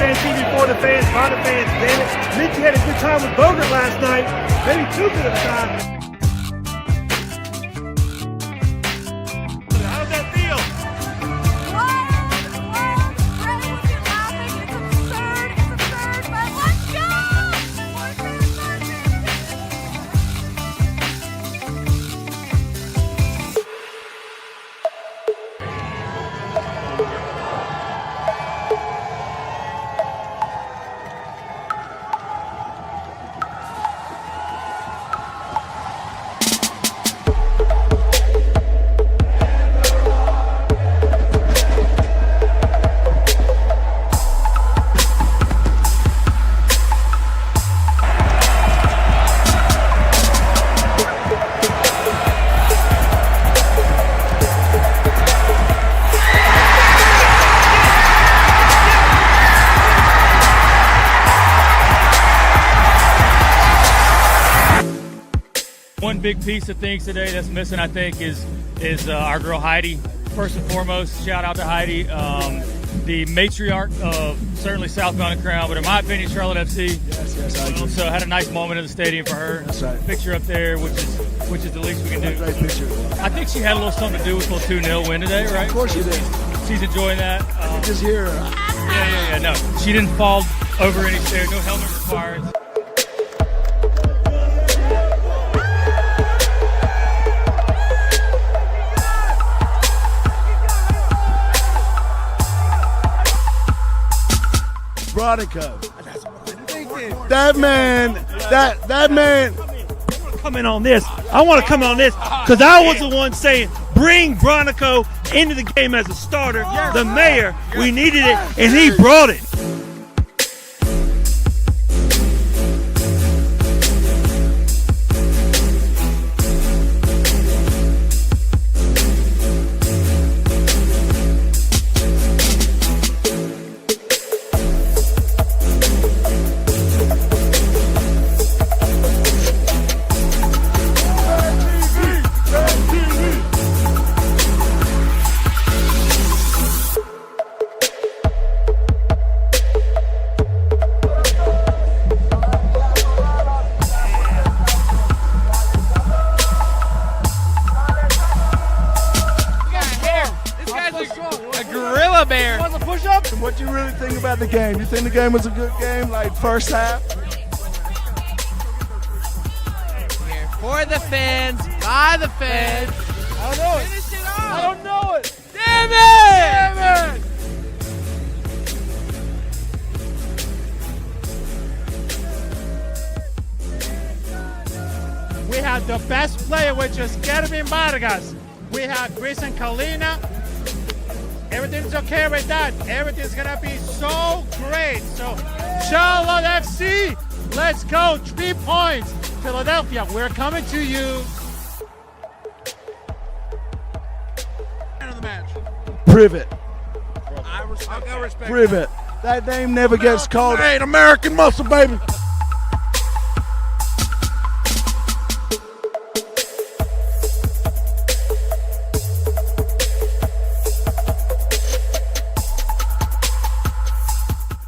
Fan TV for the fans, by the fans, damn it. Mitchie had a good time with Bogert last night. Maybe too good of a time. How does that feel? One big piece of things today that's missing, I think, is our girl Heidi. First and foremost, shout out to Heidi, the matriarch of certainly Southbound and Crown, but in my opinion, Charlotte FC. Yes, I agree. So had a nice moment in the stadium for her. That's right. Picture up there, which is the least we can do. Great picture. I think she had a little something to do with the 2-0 win today, right? Of course she did. She's enjoying that. Just here. Yeah. No, she didn't fall over any stairs. No helmet required. Bronico. That man. Come in on this. I want to come on this because I was the one saying bring Bronico into the game as a starter. The mayor, we needed it, and he brought it. What do you really think about the game? You think the game was a good game, like first half? Here for the fans, by the fans. I don't know it. Finish it off. I don't know it. Damn it! Damn it! We had the best player, which is Kervin Vargas. We had Grayson Kalina. Everything's okay with that. Everything's gonna be so great. So, Charlotte FC, let's go. 3 points. Philadelphia, we're coming to you. End of the match. Privet. I respect. Privet. That name never gets called. Hey, American muscle, baby.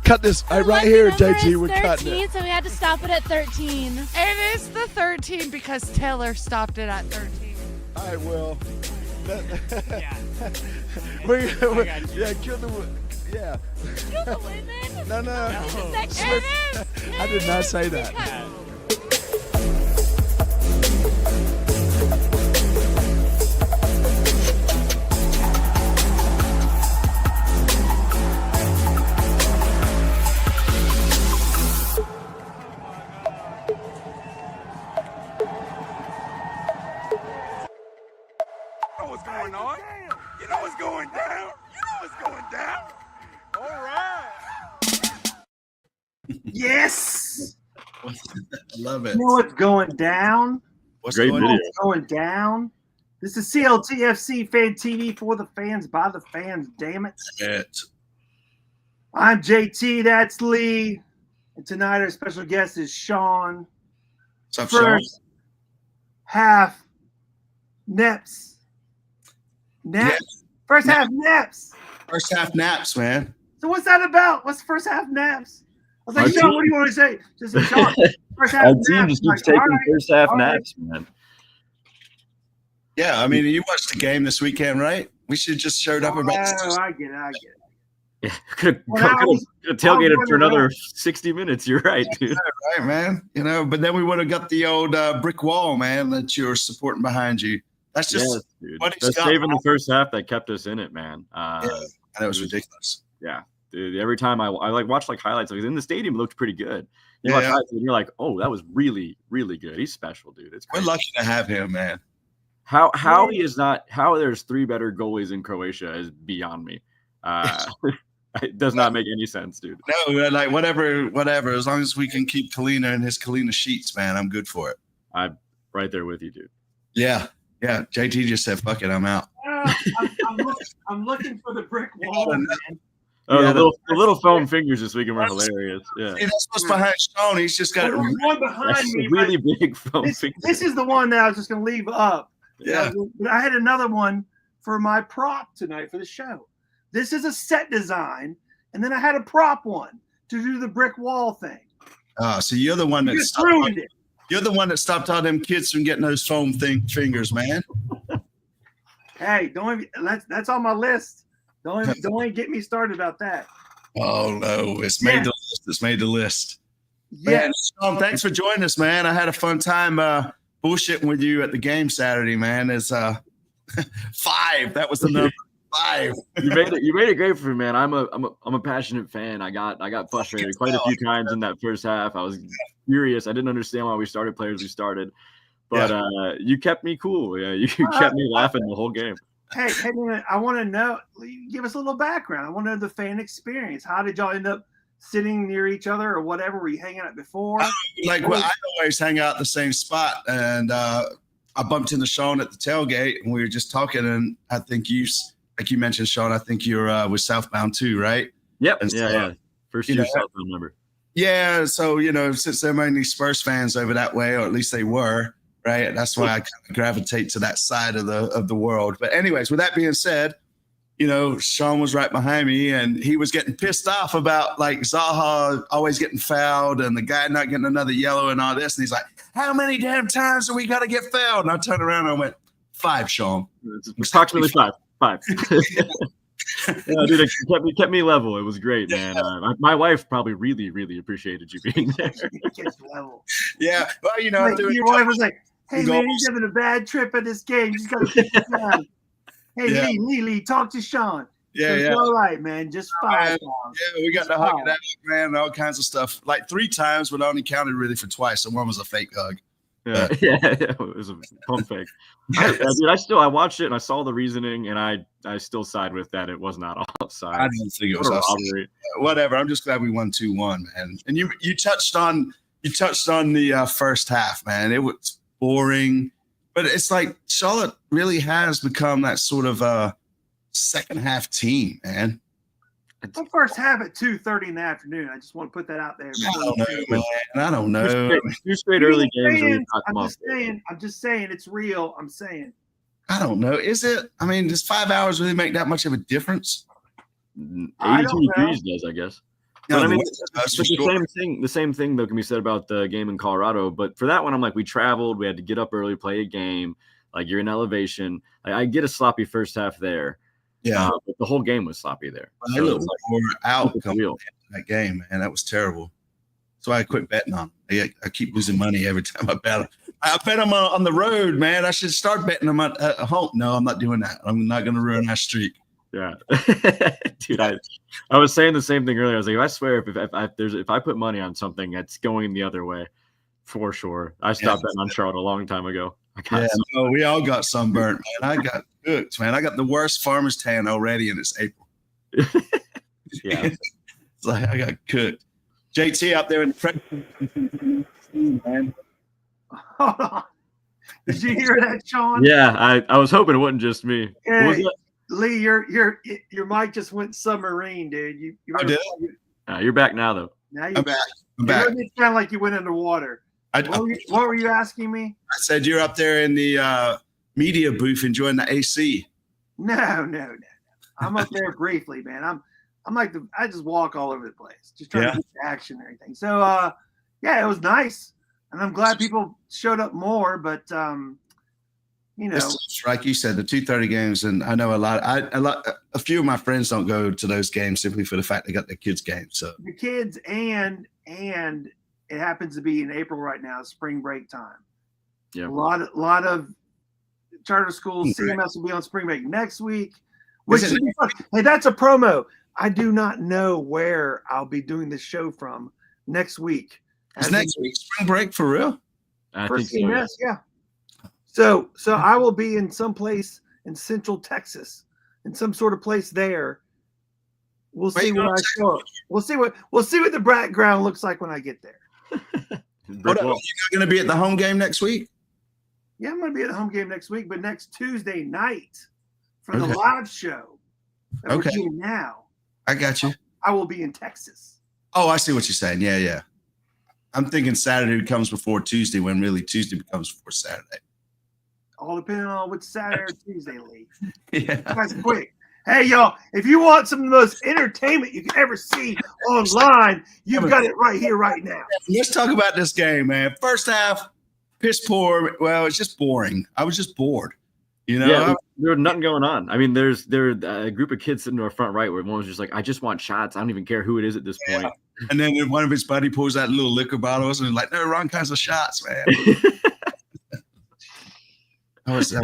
Cut this right here, JT. We're cutting it. So we had to stop it at 13. It is the 13 because Taylor stopped it at 13. All right, well. Yeah. Yeah, kill the. Yeah. Kill the women? No. It is. I did not say that. What's going on? You know what's going down? All right. Yes. I love it. You know what's going down? What's Great going video. on? What's going down? This is CLTFC Fan TV for the fans, by the fans, damn it. I'm JT, that's Lee. And tonight our special guest is Sean. What's up, Sean? First half Neps. Yeah. First half Neps. First half naps, man. So what's that about? What's first half naps? I was like, Our Sean, team- what do you want to say? Just Sean, first half Our naps. team just keeps Like, taking all right, first half all right. naps, man. Yeah, I mean, you watched the game this weekend, right? We should just showed up about. Oh, I get it. Yeah, could Well, I was- have tailgated for running another around. 60 minutes. You're right, dude. Right, man. But then we would have got the old brick wall, man, that you're supporting behind you. That's just Yes, dude. what he's That's got. saving the first half that kept us in it, man. And it was ridiculous. Yeah, dude. Every time I like watch like highlights, like in the stadium, it looked pretty good. You Yeah. watch highlights and you're like, oh, that was really, really good. He's special, dude. It's We're crazy. lucky to have him, man. How he is not how there's 3 better goalies in Croatia is beyond me. It does not make any sense, dude. No, like whatever. As long as we can keep Kalina in his Kalina sheets, man, I'm good for it. I'm right there with you, dude. Yeah. JT just said, "Fuck it, I'm out." I'm looking for the brick wall, man. Oh, Yeah, the little foam fingers this weekend were hilarious. Yeah, See, that's what's behind Sean. He's just got it. There's one behind that's me. really big foam This fingers. is the one that I was just going to leave up. Yeah. But I had another one for my prop tonight for the show. This is a set design, and then I had a prop one to do the brick wall thing. Oh, so you're the one You that just ruined it. You're the one that stopped all them kids from getting those foam fingers, man. Hey, don't even, that's on my list. Don't even get me started about that. Oh no, it's made the list. It's made the list. Yeah. Man, Sean, thanks for joining us, man. I had a fun time bullshitting with you at the game Saturday, man. It's 5. That was the number 5. You made it great for me, man. I'm a passionate fan. I got frustrated quite a few times in that first half. I was furious. I didn't understand why we started players we started, but you kept me cool. Yeah, you kept me laughing the whole game. Hey, man, I want to know. Give us a little background. I want to know the fan experience. How did y'all end up sitting near each other, or whatever? Were you hanging out before? I always hang out the same spot, and I bumped into Sean at the tailgate, and we were just talking. And I think like you mentioned, Sean, I think you're with Southbound too, right? Yep. And so, yeah. First year Southbound member. Yeah. So since there are mainly Spurs fans over that way, or at least they were. Right. That's why I kind of gravitate to that side of the world. But anyways, with that being said, Sean was right behind me, and he was getting pissed off about like Zaha always getting fouled and the guy not getting another yellow and all this. And he's like, how many damn times do we got to get fouled? And I turned around and I went, 5, Sean. It's approximately 5. Yeah, dude, it kept me level. It was great, man. My wife probably really, really appreciated you being there. Yeah. Well, Like, your wife was like, hey, man, he's having a bad trip at this game. You just got to keep it down. Hey, Yeah. Lee, talk to Sean. Yeah, It's yeah. all right, man. Just 5. Man, yeah, we got to hug it out, man, and all kinds of stuff. Like 3 times, but I only counted really for twice. So one was a fake hug. Yeah, it was a pump fake. Dude, I watched it and I saw the reasoning, and I still side with that. It was not offside. I didn't think it was What a offside. robbery. Whatever. I'm just glad we won 2-1, man. And you touched on the first half, man. It was boring, but it's like Charlotte really has become that sort of second half team, man. The first half at 2:30 in the afternoon. I just want to put that out there. I don't know, man. I don't know. Two straight early games. Where you knocked them off. I'm just saying it's real. I'm saying. I don't know. Is it? I mean, does 5 hours really make that much of a difference? 82 degrees does, I guess. No, But I mean, that's but for sure. the same thing though can be said about the game in Colorado. But for that one, I'm like, we traveled, we had to get up early, play a game. Like you're in elevation. Like, I get a sloppy first half there. Yeah, but the whole game was sloppy there. they looked like we were out It's coming real. into that game, man. That was terrible. That's why I quit betting on them. I keep losing money every time I bet them. I bet them on the road, man. I should start betting them at home. No, I'm not doing that. I'm not going to ruin that streak. Yeah, dude, I was saying the same thing earlier. I was like, I swear, if I put money on something, that's going the other way, for sure. I stopped betting on Charlotte a long time ago. Yeah, no, we all got sunburnt, man. I got cooked, man. I got the worst farmer's tan already, and it's April. Yeah, it's like I got cooked. JT out there in the man. Hold on. Did you hear that, Sean? yeah. I was hoping it wasn't just me. What was Hey, that? Lee, your mic just went submarine, dude. You I did. You're back now, though. Now you I'm back. I'm you back. made it sound like you went underwater. What were you asking me? I said you're up there in the media booth enjoying the AC. No. I'm up there briefly, man. I just walk all over the place, just trying to get the action and everything. So yeah, it was nice, and I'm glad people showed up more. But you know, like you said, the 2:30 games, and I know a few of my friends don't go to those games simply for the fact they got their kids' games. So the kids and it happens to be in April right now, spring break time. Yeah, a lot of charter schools. CMS will be on spring break next week. Which is fun. Hey, that's a promo. I do not know where I'll be doing this show from next week. Is next week spring break for real? I for think CMS, so. yeah. So I will be in some place in Central Texas, in some sort of place there. We'll see when I show up. We'll see what the background looks like when I get there. Hold on, you're going to be at the home game next week? Yeah, I'm going to be at the home game next week, but next Tuesday night for the live show that we're doing now. I got you. I will be in Texas. Oh, I see what you're saying. Yeah. I'm thinking Saturday comes before Tuesday when really Tuesday becomes before Saturday. All depending on which Saturday or Tuesday league. Yeah. That's quick. Hey, y'all, if you want some of the most entertainment you can ever see online, you've got it right here, right now. Let's talk about this game, man. First half, piss poor. Well, it's just boring. I was just bored. You know? Yeah, there was nothing going on. I mean, there's a group of kids sitting to our front right where one was just like, I just want shots. I don't even care who it is at this point. And then one of his buddy pulls out little liquor bottles and like, no, wrong kinds of shots, man. that was a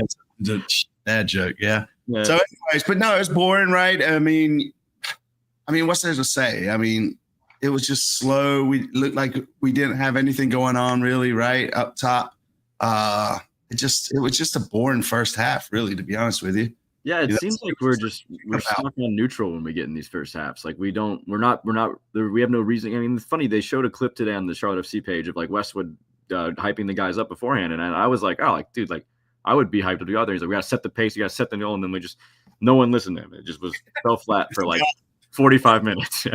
bad joke, yeah. So anyways, but no, it was boring, right? I mean, what's there to say? I mean, it was just slow. We looked like we didn't have anything going on really, right? Up top. It was just a boring first half, really, to be honest with you. Yeah, it seems like we're stuck on neutral when we get in these first halves. Like we have no reason. I mean, it's funny, they showed a clip today on the Charlotte FC page of like Westwood hyping the guys up beforehand, and I was like, oh, like dude, like I would be hyped to do other. He's like, we gotta set the pace, you gotta set the goal, and then no one listened to him. It just fell flat for like 45 minutes.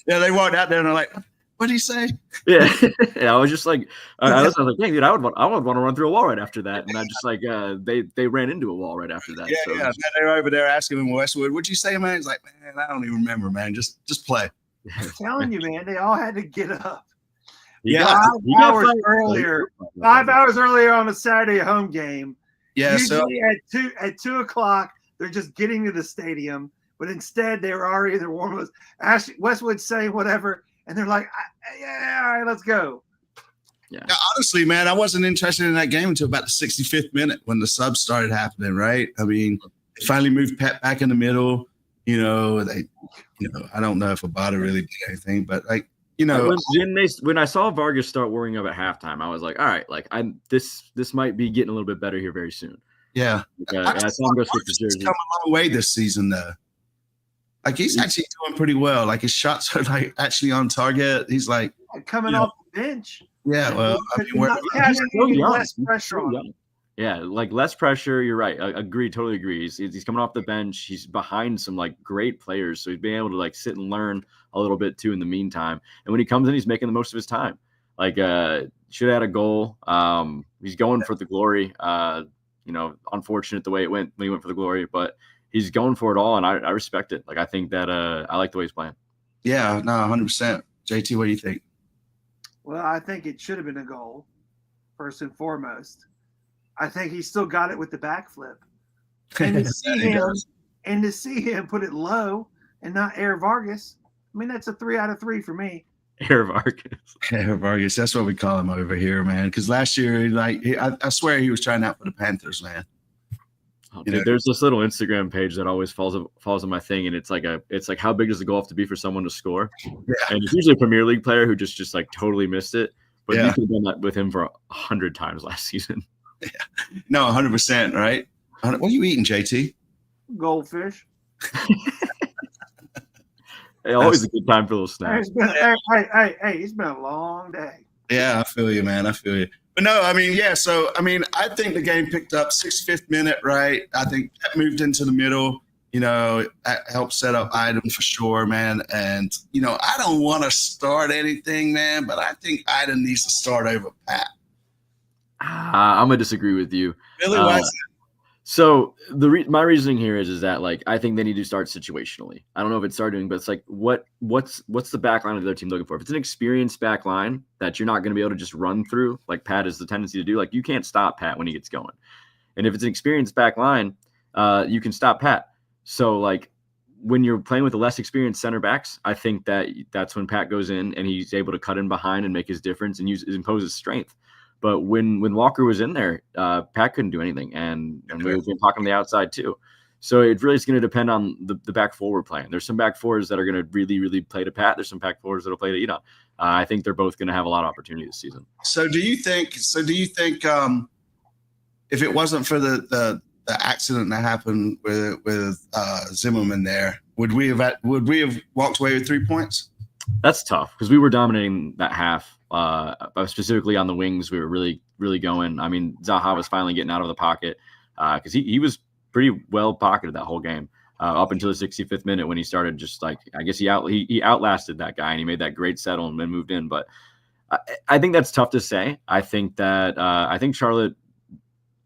Yeah, they walked out there and they're like, what did he say? Yeah, I was just like, I was like, dang, dude, I would want to run through a wall right after that, and I just like they ran into a wall right after that. Yeah. They were over there asking him Westwood, what'd you say, man? He's like, man, I don't even remember, man. Just play. I'm telling you, man, they all had to get up. Yeah, 5 hours earlier. 5 hours earlier on a Saturday home game. Yeah, usually at 2 o'clock, they're just getting to the stadium, but instead they were already in their warm-ups. Westwood saying whatever. And they're like, yeah, all right, let's go. Yeah. Honestly, man, I wasn't interested in that game until about the 65th minute when the subs started happening, right? I mean, they finally moved Pep back in the middle. I don't know if Abada really did anything, but like, when I saw Vargas start warming up at halftime, I was like, all right, like this might be getting a little bit better here very soon. Yeah. I saw him go switch the jersey. He's come a long way this season, though. Like he's actually doing pretty well. Like his shots are like actually on target. He's like coming off the bench. Yeah, well, I mean, he's so young. Less pressure on him. Yeah, like less pressure. You're right. Totally agree. He's coming off the bench. He's behind some like great players, so he's being able to like sit and learn a little bit too in the meantime. And when he comes in, he's making the most of his time. Like should have had a goal. He's going for the glory. Unfortunate the way it went when he went for the glory, but he's going for it all, and I respect it. Like I think that I like the way he's playing. Yeah, no, 100%. JT, what do you think? Well, I think it should have been a goal, first and foremost. I think he still got it with the backflip. And to see him put it low and not Air Vargas, I mean, that's a 3 out of 3 for me. Air Vargas. Air Vargas, that's what we call him over here, man. Because last year, I swear he was trying out for the Panthers, man. Oh, dude, there's this little Instagram page that always falls on my thing, and it's like how big does the goal have to be for someone to score? Yeah. And it's usually a Premier League player who just like totally missed it. But you could have done that with him for 100 times last season. Yeah. No, 100%, right? What are you eating, JT? Goldfish. Hey, always a good time for a little snack. It's been a long day. Yeah, I feel you, man. I feel you. But no, I mean, yeah. So, I mean, I think the game picked up 65th minute, right? I think that moved into the middle. That helped set up Idem for sure, man. And, I don't want to start anything, man, but I think Idem needs to start over Pat. I'm going to disagree with you. Really? Why is So my reasoning here is that like I think they need to start situationally. I don't know if it's starting, but it's like what's the back line of their team looking for? If it's an experienced back line that you're not going to be able to just run through, like Pat has the tendency to do, like you can't stop Pat when he gets going. And if it's an experienced back line, you can stop Pat. So like when you're playing with the less experienced center backs, I think that's when Pat goes in and he's able to cut in behind and make his difference and impose his strength. But when Walker was in there, Pat couldn't do anything, and we've been talking on the outside too. So it really is going to depend on the back four we're playing. There's some back fours that are going to really, really play to Pat. There's some back fours that will play to Edon. I think they're both going to have a lot of opportunity this season. So do you think? If it wasn't for the accident that happened with Zimmerman there, would we have walked away with 3 points? That's tough because we were dominating that half. Specifically on the wings, we were really, really going. I mean, Zaha was finally getting out of the pocket because he was pretty well pocketed that whole game up until the 65th minute when he started just like, I guess he outlasted that guy and he made that great settle and then moved in. But I think that's tough to say. I think Charlotte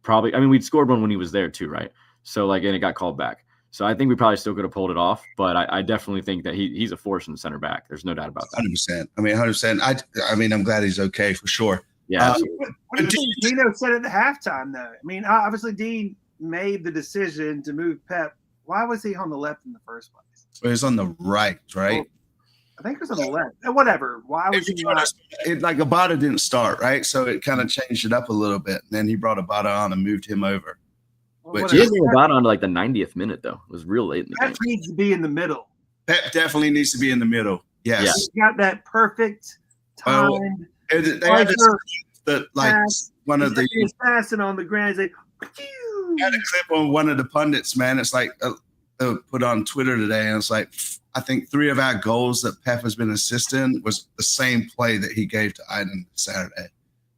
probably, I mean, we'd scored one when he was there too, right? So like, and it got called back. So I think we probably still could have pulled it off, but I definitely think that he's a force in the center back. There's no doubt about that. 100%. I mean, 100%. I mean, I'm glad he's okay for sure. Yeah. What do you think Dino said at the halftime, though? I mean, obviously Dean made the decision to move Pep. Why was he on the left in the first place? Well, he's on the right, right? Well, I think it was on the left. Whatever. Why was he not? Like Abada didn't start, right? So it kind of changed it up a little bit. And then he brought Abada on and moved him over. He didn't even got on to like the 90th minute, though. It was real late in the game. Pep needs to be in the middle. Pep definitely needs to be in the middle. Yes. Yeah. He's got that perfect timed. They had this that like pass. one of the He's passing on the ground. He's like, I had a clip on one of the pundits, man. It's like put on Twitter today, and it's like I think 3 of our goals that Pep has been assisting was the same play that he gave to Iden Saturday.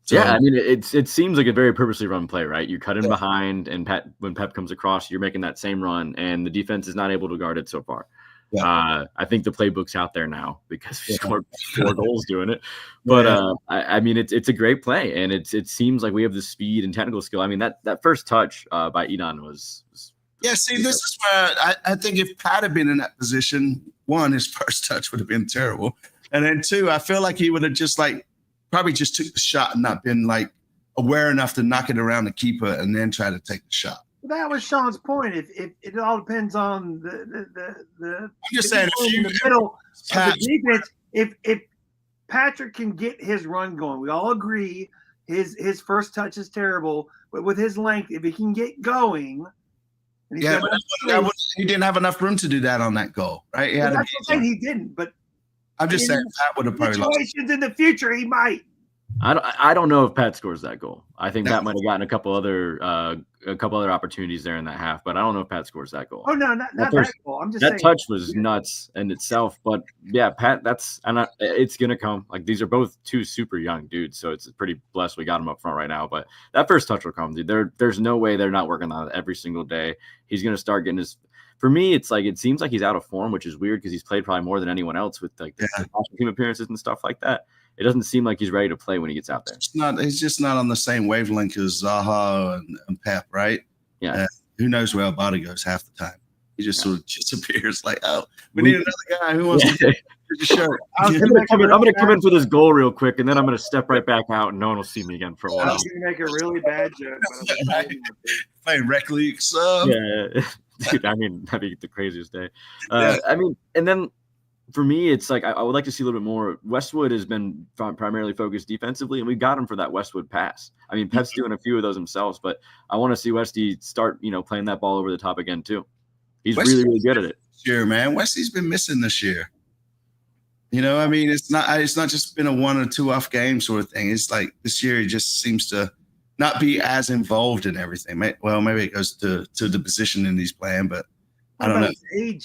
So, yeah, I mean, it seems like a very purposely run play, right? You cut in behind, and when Pep comes across, you're making that same run, and the defense is not able to guard it so far. Yeah. I think the playbook's out there now because we scored 4 goals doing it. But I mean, it's a great play, and it seems like we have the speed and technical skill. I mean, that first touch by Edon was yeah. See, this is where I think if Pat had been in that position, 1, his first touch would have been terrible, and then 2, I feel like he would have just like probably just took the shot and not been like aware enough to knock it around the keeper and then try to take the shot. Well, that was Sean's point. If it all depends on the I'm just saying in the middle of the defense. If Patrick can get his run going, we all agree his first touch is terrible, but with his length, if he can get going, and he didn't have enough room to do that on that goal, right? He had he didn't, but I'm just saying Pat would have probably lost. Situations in the future, he might. I don't know if Pat scores that goal. I think Pat might have gotten a couple other opportunities there in that half, but I don't know if Pat scores that goal. Oh no, not that goal. I'm just saying that touch was nuts in itself. But yeah, Pat, it's gonna come. Like these are both 2 super young dudes, so it's pretty blessed we got him up front right now. But that first touch will come, dude. There's no way they're not working on it every single day. He's gonna start getting his. For me, it's like it seems like he's out of form, which is weird because he's played probably more than anyone else with like the national team appearances and stuff like that. It doesn't seem like he's ready to play when he gets out there. He's just not on the same wavelength as Zaha and Pep, right? Yeah. Who knows where Abada goes half the time? He just sort of disappears. Like, oh, we need another guy who wants to get the shirt. I'm gonna come in for this goal real quick, and then I'm gonna step right back out, and no one will see me again for a while. I was gonna make a really bad joke. But playing rec league, yeah. Dude, I mean, that'd be the craziest day. I mean, and then for me, it's like I would like to see a little bit more. Westwood has been primarily focused defensively, and we got him for that Westwood pass. I mean, Pep's doing a few of those themselves, but I want to see Westy start, playing that ball over the top again too. He's really, really good at it. Sure, man. Westy's been missing this year. I mean, it's not just been a 1 or 2 off game sort of thing. It's like this year he just seems to not be as involved in everything. Well, maybe it goes to the position in he's playing, but I don't know.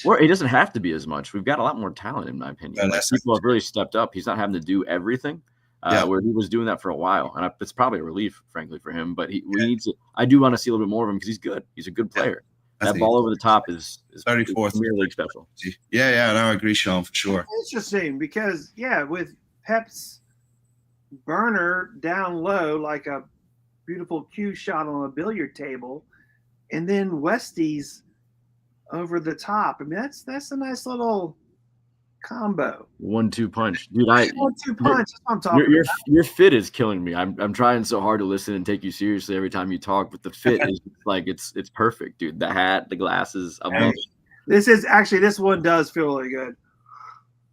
Or he doesn't have to be as much. We've got a lot more talent, in my opinion. People have really stepped up. He's not having to do everything, where he was doing that for a while, and it's probably a relief, frankly, for him. But we need to. I do want to see a little bit more of him because he's good. He's a good player. That ball over the top is 34th Premier League special. Yeah, no, I agree, Sean, for sure. It's interesting because with Pep's burner down low like a beautiful cue shot on a billiard table, and then Westies over the top. I mean, that's a nice little combo. 1-2 punch, dude. 1-2 punch. That's what I'm talking about. Your fit is killing me. I'm trying so hard to listen and take you seriously every time you talk, but the fit is like it's perfect, dude. The hat, the glasses. I love it. This one does feel really good.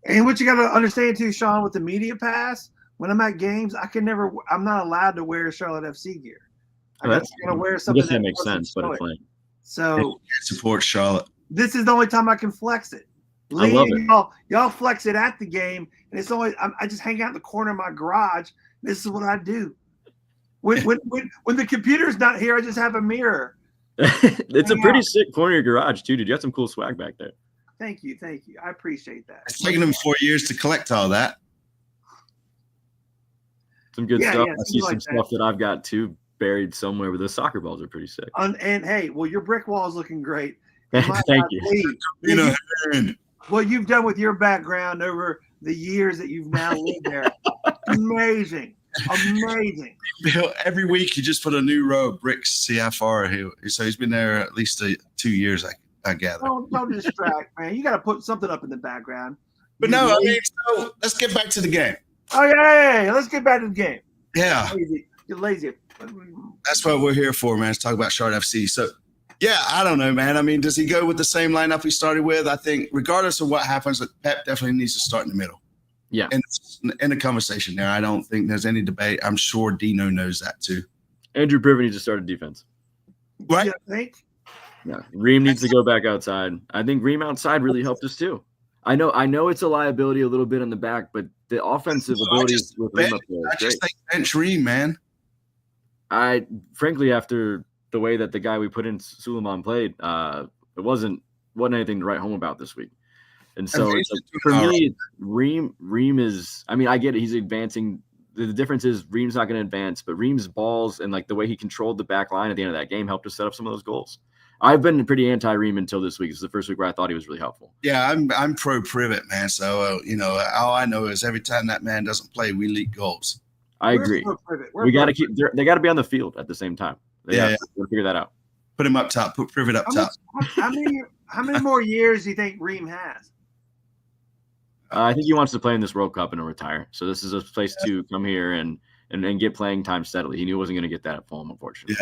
And what you got to understand too, Sean, with the media pass, when I'm at games, I'm not allowed to wear Charlotte FC gear. I'm going to wear something. I guess that makes sense, but it's like so support Charlotte. This is the only time I can flex it. I love it. Y'all flex it at the game, and it's only I just hang out in the corner of my garage. This is what I do. When the computer's not here, I just have a mirror. It's a pretty sick corner of your garage too, dude. You got some cool swag back there. Thank you. I appreciate that. It's taken them 4 years to collect all that. Some good stuff. Yeah, I see some stuff that I've got too buried somewhere, but the soccer balls are pretty sick. And hey, well, your brick wall is looking great. Thank you. What you've done with your background over the years that you've now lived there, amazing. Every week you just put a new row of bricks, see how far so he's been there at least 2 years, I gather. Don't distract, man. You got to put something up in the background. But no, I mean, so let's get back to the game. Oh yeah, let's get back to the game. Yeah, you're lazy. That's what we're here for, man. Let's talk about Charlotte FC. So, yeah, I don't know, man. I mean, does he go with the same lineup he started with? I think, regardless of what happens, Pep definitely needs to start in the middle. Yeah, in the conversation there, I don't think there's any debate. I'm sure Dino knows that too. Andrew Privet needs to start a defense. Right? You think? Yeah, Ream needs to go back outside. I think Ream outside really helped us too. I know it's a liability a little bit in the back, but the offensive abilities with Ream up there. I just think bench Ream, man. I frankly, after the way that the guy we put in Suleiman played, it wasn't anything to write home about this week. And so it's like, for me, Ream is. I mean, I get it. He's advancing. The difference is Ream's not going to advance, but Ream's balls and like the way he controlled the back line at the end of that game helped us set up some of those goals. I've been pretty anti-Ream until this week. It's the first week where I thought he was really helpful. Yeah, I'm pro Privet, man. So all I know is every time that man doesn't play, we leak goals. I agree. We got to keep. They got to be on the field at the same time. They have to figure that out. Put him up top. Put Privet up top. How many more years do you think Ream has? I think he wants to play in this World Cup and retire. So this is a place to come here and get playing time steadily. He knew he wasn't going to get that at Fulham, unfortunately.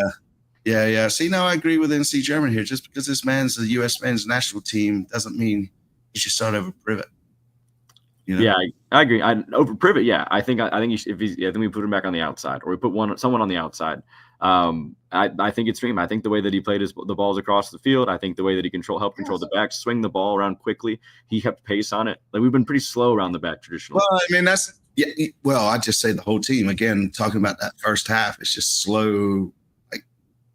Yeah. See, now I agree with NC German here. Just because this man's the U.S. men's national team doesn't mean he should start over Privet. Yeah, I agree. Over Privet, yeah. I think we put him back on the outside, or we put someone on the outside. I think it's Ream. I think the way that he played the balls across the field. I think the way that he helped control the back, swing the ball around quickly. He kept pace on it. Like we've been pretty slow around the back traditionally. Well, I mean I just say the whole team again. Talking about that first half, it's just slow, like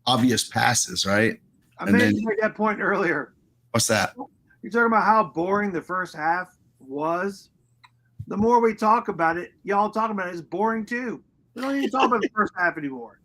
obvious passes, right? I made that point earlier. What's that? You're talking about how boring the first half was. The more we talk about it, y'all talking about it is boring too. We don't even talk about the first half anymore.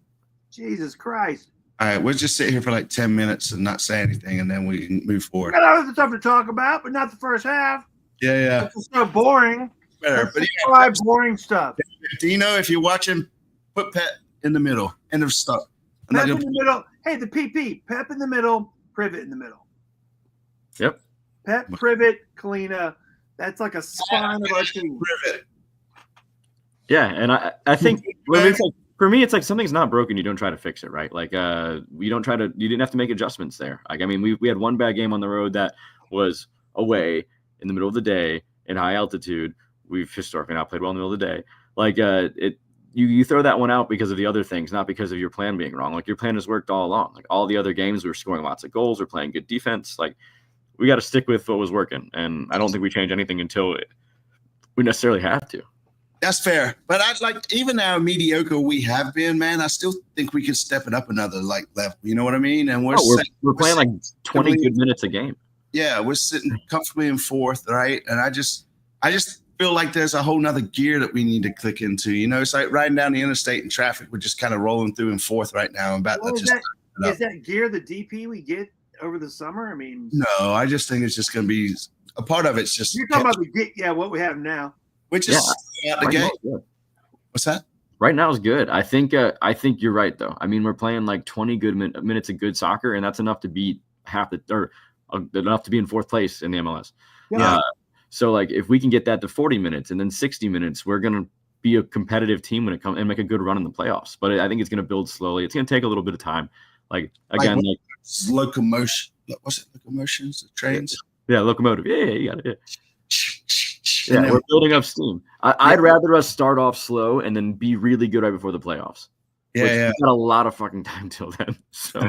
Jesus Christ. All right, we'll just sit here for like 10 minutes and not say anything, and then we can move forward. We got other stuff to talk about, but not the first half. Yeah. It's so boring. Better, but boring stuff. Dino, if you're watching, put Pep in the middle. End of stuff. Pep in the middle. Hey, the PP. Pep in the middle, Privet in the middle. Yep. Pep, Privet, Kalina. That's like a spine of our team. Privet. Yeah, and I think for me, it's like something's not broken. You don't try to fix it, right? Like you didn't have to make adjustments there. Like I mean, we had one bad game on the road that was away in the middle of the day in high altitude. We've historically not played well in the middle of the day. Like you throw that one out because of the other things, not because of your plan being wrong. Like your plan has worked all along. Like all the other games, we were scoring lots of goals, we're playing good defense. Like we got to stick with what was working, and I don't think we change anything until we necessarily have to. That's fair, but I'd like even how mediocre we have been, man. I still think we could step it up another level. You know what I mean? And we're playing like 20 good minutes a game. Yeah, we're sitting comfortably in fourth, right? And I just feel like there's a whole nother gear that we need to click into. You know, it's like riding down the interstate in traffic. We're just kind of rolling through in fourth right now. Is that gear the DP we get over the summer? I mean, no, I just think it's just going to be a part of it's just you're talking about what we have now, which is out the game. What's that? Right now is good. I think you're right though. I mean, we're playing like 20 good minutes of good soccer, and that's enough to beat enough to be in fourth place in the MLS. Yeah. So like if we can get that to 40 minutes and then 60 minutes, we're gonna be a competitive team when it comes and make a good run in the playoffs. But I think it's gonna build slowly. It's gonna take a little bit of time. Like again, like locomotion. What's it? Locomotions, trains. Yeah, locomotive. Yeah, you got it. Yeah, we're building up steam. I'd rather us start off slow and then be really good right before the playoffs. Yeah, We've got a lot of fucking time till then. So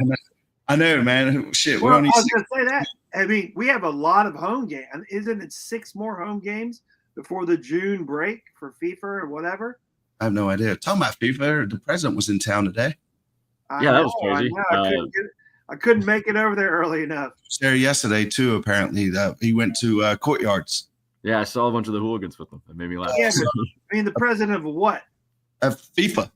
I know, man. Shit, Well, we're I only was going to say that. I mean, we have a lot of home games. Isn't it 6 more home games before the June break for FIFA or whatever? I have no idea. Talking about FIFA, the president was in town today. that was crazy. I couldn't make it over there early enough. He was there yesterday too. Apparently, he went to Courtyards. Yeah, I saw a bunch of the hooligans with them. It made me laugh. Yeah, I mean, the president of what? Of FIFA.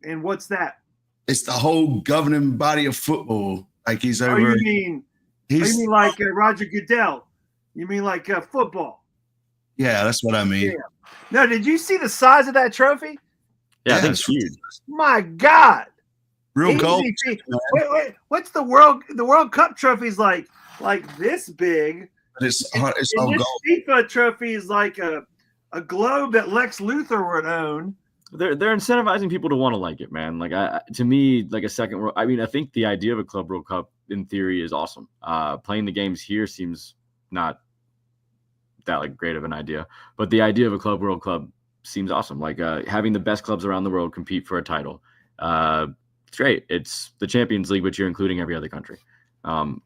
And what's that? It's the whole governing body of football. Like he's over. You mean like Roger Goodell? You mean like football? Yeah, that's what I mean. Yeah. No, did you see the size of that trophy? Yeah, I think it's huge. My God. Real gold. Wait, what's the World Cup trophy's like this big? But it's all gold. FIFA trophy is like a globe that Lex Luthor would own. They're incentivizing people to want to like it, man. Like to me, like a second world. I mean, I think the idea of a Club World Cup in theory is awesome. Playing the games here seems not that like great of an idea, but the idea of a Club World Cup seems awesome. Like having the best clubs around the world compete for a title. It's great. It's the Champions League, but you're including every other country. I'm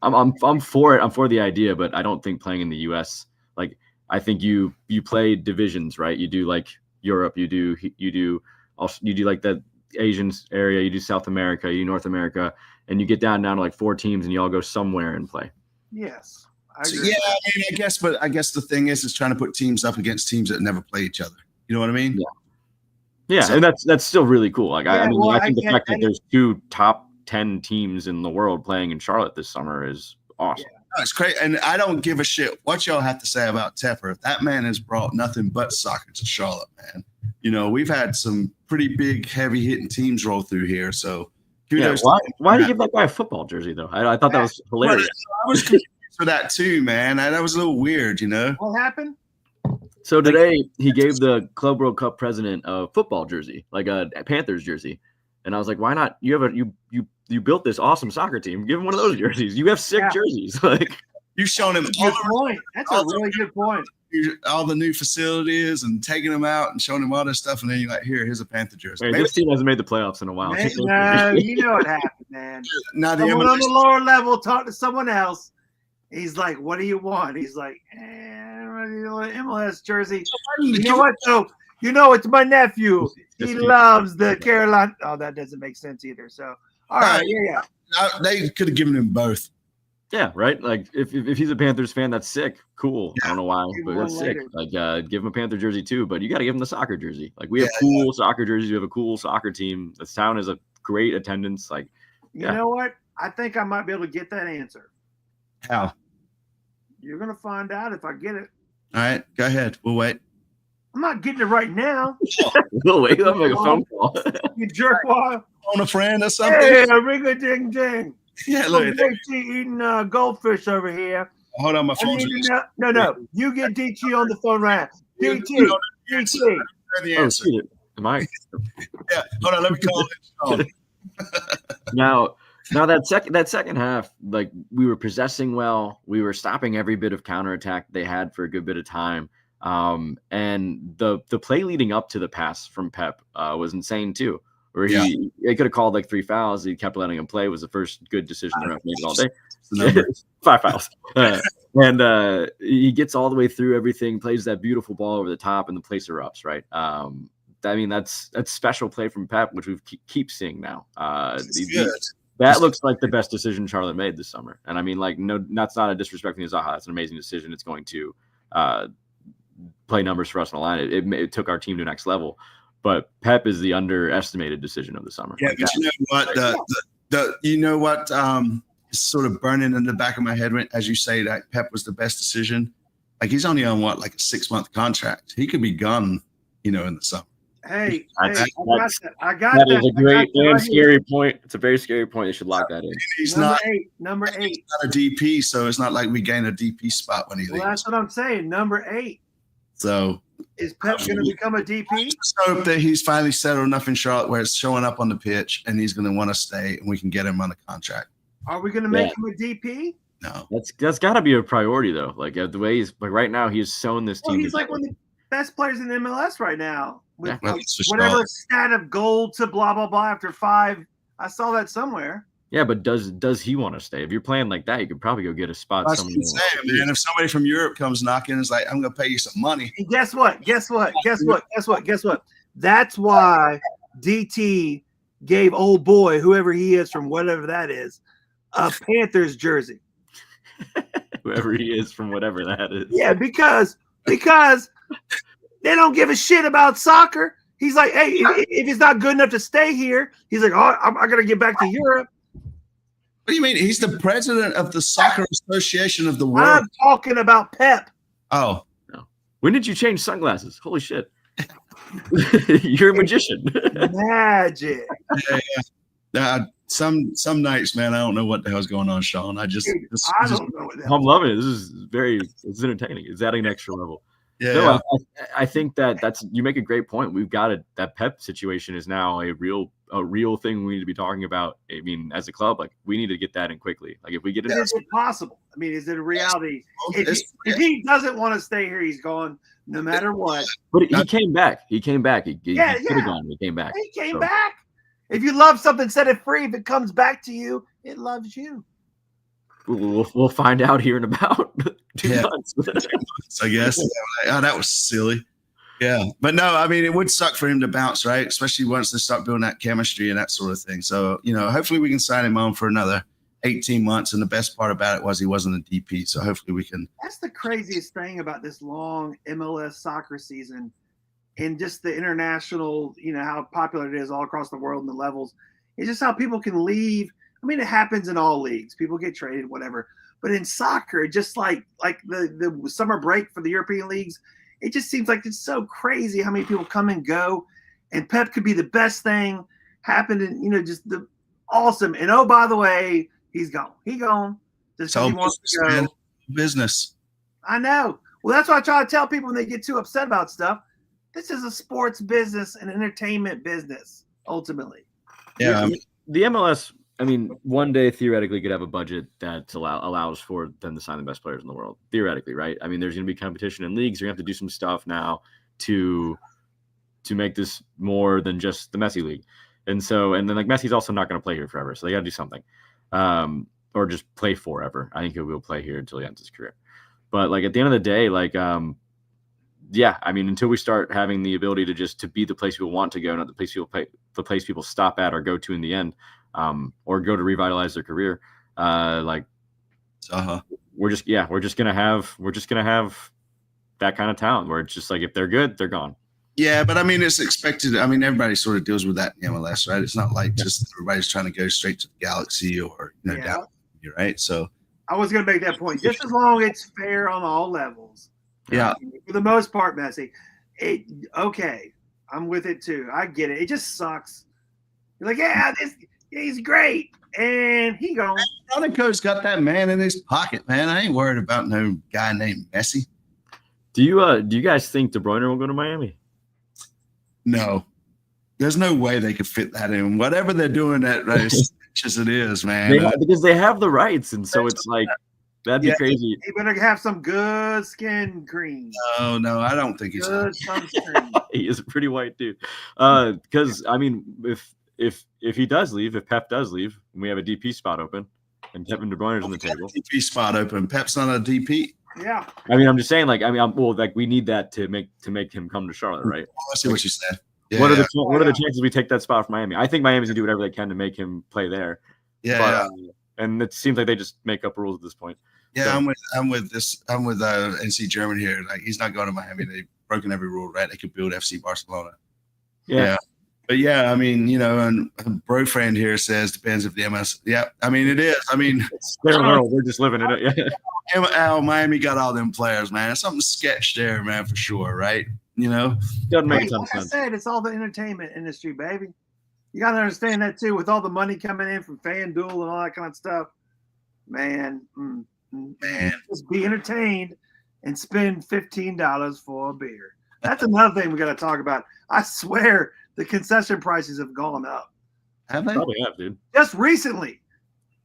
for it. I'm for the idea, but I don't think playing in the U.S. like I think you play divisions, right? You do like Europe, you do like the Asian area, you do South America, you do North America, and you get down to like 4 teams, and you all go somewhere and play. Yes. I guess the thing is trying to put teams up against teams that never play each other. You know what I mean? Yeah, so, and that's still really cool. Like I think the fact that there's 2 top 10 teams in the world playing in Charlotte this summer is awesome. Yeah. No, it's great, and I don't give a shit what y'all have to say about Tepper. That man has brought nothing but soccer to Charlotte, man. You know, we've had some pretty big, heavy-hitting teams roll through here, so kudos. Yeah, why do you give that guy a football jersey, though? I thought that was hilarious. I was confused for that, too, man. That was a little weird, you know? What happened? So today, he gave the Club World Cup president a football jersey, like a Panthers jersey. And I was like, why not? You built this awesome soccer team. Give him one of those jerseys. You have sick jerseys. Like you've shown him That's a really good point. All the new facilities and taking them out and showing him all this stuff, and then you're like, here's a Panther jersey. Hey, this team hasn't made the playoffs in a while. No, you know what happened, man. Now someone on the lower level talked to someone else. He's like, "What do you want?" He's like, "MLS jersey." You know what? So you know, it's my nephew. He loves the Carolina. Oh, that doesn't make sense either. So. All right, yeah. They could have given him both. Yeah, right. Like if he's a Panthers fan, that's sick. Cool. Yeah. I don't know why, but that's sick. Like give him a Panther jersey too, but you got to give him the soccer jersey. Like we have cool soccer jerseys. We have a cool soccer team. This town is a great attendance. Like you know what? I think I might be able to get that answer. How? You're gonna find out if I get it. All right, go ahead. We'll wait. I'm not getting it right now. We'll wait. I'll make a phone call. You jerkwad. On a friend or something. Hey, ring a ding ding. Yeah, look. DT eating goldfish over here. Hold on, my phone. No. You get DT on the phone right now. DT. The answer. Am I? Yeah. Hold on. Let me call it. Now that second half, like we were possessing well. We were stopping every bit of counterattack they had for a good bit of time. And the play leading up to the pass from Pep was insane too. Where he could have called like 3 fouls. He kept letting him play. It was the first good decision the ref made all day. 5 fouls. And he gets all the way through everything, plays that beautiful ball over the top, and the place erupts, right? I mean, that's special play from Pep, which we keep seeing now. That looks like the best decision Charlotte made this summer. And I mean, like, no, that's not a disrespect to Zaha. That's an amazing decision. It's going to play numbers for us on the line. It took our team to the next level. But Pep is the underestimated decision of the summer. Yeah, but you know what? It's sort of burning in the back of my head as you say that Pep was the best decision. Like he's only on like a 6-month contract. He could be gone, in the summer. Hey, That's- hey, I got That that. is a I great got you and right here. scary point. It's a very scary point. They should lock that in. He's Number not, 8. Number 8. he's not a DP, so it's not like we gain a DP spot when he Well, leaves. that's what I'm saying. Number 8. So Is Pep going to become a DP? just hope that he's finally settled enough in Charlotte where it's showing up on the pitch and he's going to want to stay and we can get him on a contract. Are we going to make him a DP? No. That's got to be a priority though. Like the way he's like right now, he's shown this Well, team. he's like one of the best players in MLS right now. With Yeah. Well, like, that's for whatever sure. stat of gold to blah blah blah after 5. I saw that somewhere. Yeah, but does he want to stay? If you're playing like that, you could probably go get a spot That's somewhere. what I'm saying, man. If somebody from Europe comes knocking, it's like, I'm going to pay you some money. And guess what? Guess what? That's why DT gave old boy, whoever he is from whatever that is, a Panthers jersey. Whoever he is from whatever that is. Yeah, because they don't give a shit about soccer. He's like, hey, if it's not good enough to stay here, he's like, oh, I got to get back to Europe. What do you mean? He's the president of the Soccer Association of the World. I'm talking about Pep. Oh, When did you change sunglasses? Holy shit. You're a magician. Magic. some nights, man, I don't know what the hell's going on, Sean. I just I don't know what that I'm loving it. This is it's entertaining. It's adding an extra level. yeah. No, I think that's you make a great point. We've got it. That Pep situation is now a real thing we need to be talking about. I mean, as a club, like we need to get that in quickly. Like if we get it, Is it possible? I mean, is it a reality? If he doesn't want to stay here, he's gone no matter what. but he came back. He came back. He could Yeah. have gone. He came back. He came So- back. If you love something, set it free. If it comes back to you, it loves you. We'll find out here in about 2 Yeah. months. I guess. Oh, that was silly. Yeah, but no, I mean, it would suck for him to bounce, right? Especially once they start building that chemistry and that sort of thing. So, hopefully we can sign him on for another 18 months. And the best part about it was he wasn't a DP. So hopefully we can. That's the craziest thing about this long MLS soccer season and just the international, how popular it is all across the world and the levels. It's just how people can leave. I mean, it happens in all leagues. People get traded, whatever. But in soccer, just like the summer break for the European leagues, it just seems like it's so crazy how many people come and go. And Pep could be the best thing happened and, just the awesome. And, oh, by the way, he's gone. He gone. Just 'cause So he wants to go. man, business. I know. Well, that's what I try to tell people when they get too upset about stuff. This is a sports business and entertainment business, ultimately. Yeah. The MLS, I mean, one day theoretically could have a budget that allows for them to sign the best players in the world. Theoretically, right? I mean, there's going to be competition in leagues. You're going to have to do some stuff now to make this more than just the Messi league. And then like Messi's also not going to play here forever, so they got to do something, or just play forever. I think he will play here until he ends his career. But like at the end of the day, like yeah, I mean, until we start having the ability to be the place people want to go, not the place people stop at or go to in the end, or go to revitalize their career, we're just gonna have that kind of talent where it's just like if they're good, they're gone. Yeah, but I mean, it's expected. I mean, everybody sort of deals with that in the MLS, right? It's not like just everybody's trying to go straight to the Galaxy or down here, right? So I was going to make that point. Just as long as it's fair on all levels. yeah, For the most part, Messi. Okay, I'm with it too. I get it. It just sucks. You're like, he's great, and he gone. Bronico's got that man in his pocket, man. I ain't worried about no guy named Messi. Do you guys think De Bruyne will go to Miami? No, there's no way they could fit that in. Whatever they're doing at as it is, man. Because they have the rights, and so it's like that'd be crazy. He better have some good skin cream. No, I don't think he's Good sunscreen. He is a pretty white dude. Because I mean, if he does leave, if Pep does leave, and we have a DP spot open, and Kevin De Bruyne's on the table, DP spot open. Pep's not a DP. Yeah. I mean, I'm just saying, we need that to make him come to Charlotte, right? Oh, I see what you said. Yeah, what are the chances we take that spot from Miami? I think Miami's gonna do whatever they can to make him play there. Yeah, and it seems like they just make up rules at this point. yeah. So- I'm with NC German here. Like he's not going to Miami. They've broken every rule, right? They could build FC Barcelona. Yeah. But yeah, I mean, and bro friend here says depends if the MS. Yeah, I mean it is. I mean, It's their world. We're just living in it. Yeah. how Miami got all them players, man. It's something sketch there, man, for sure, right? You know, Doesn't make Hey, a ton of like I sense. said, it's all the entertainment industry, baby. You got to understand that too, with all the money coming in from FanDuel and all that kind of stuff. Man, just be entertained and spend $15 for a beer. That's another thing we got to talk about. I swear the concession prices have gone up have they? Probably have, dude. just recently.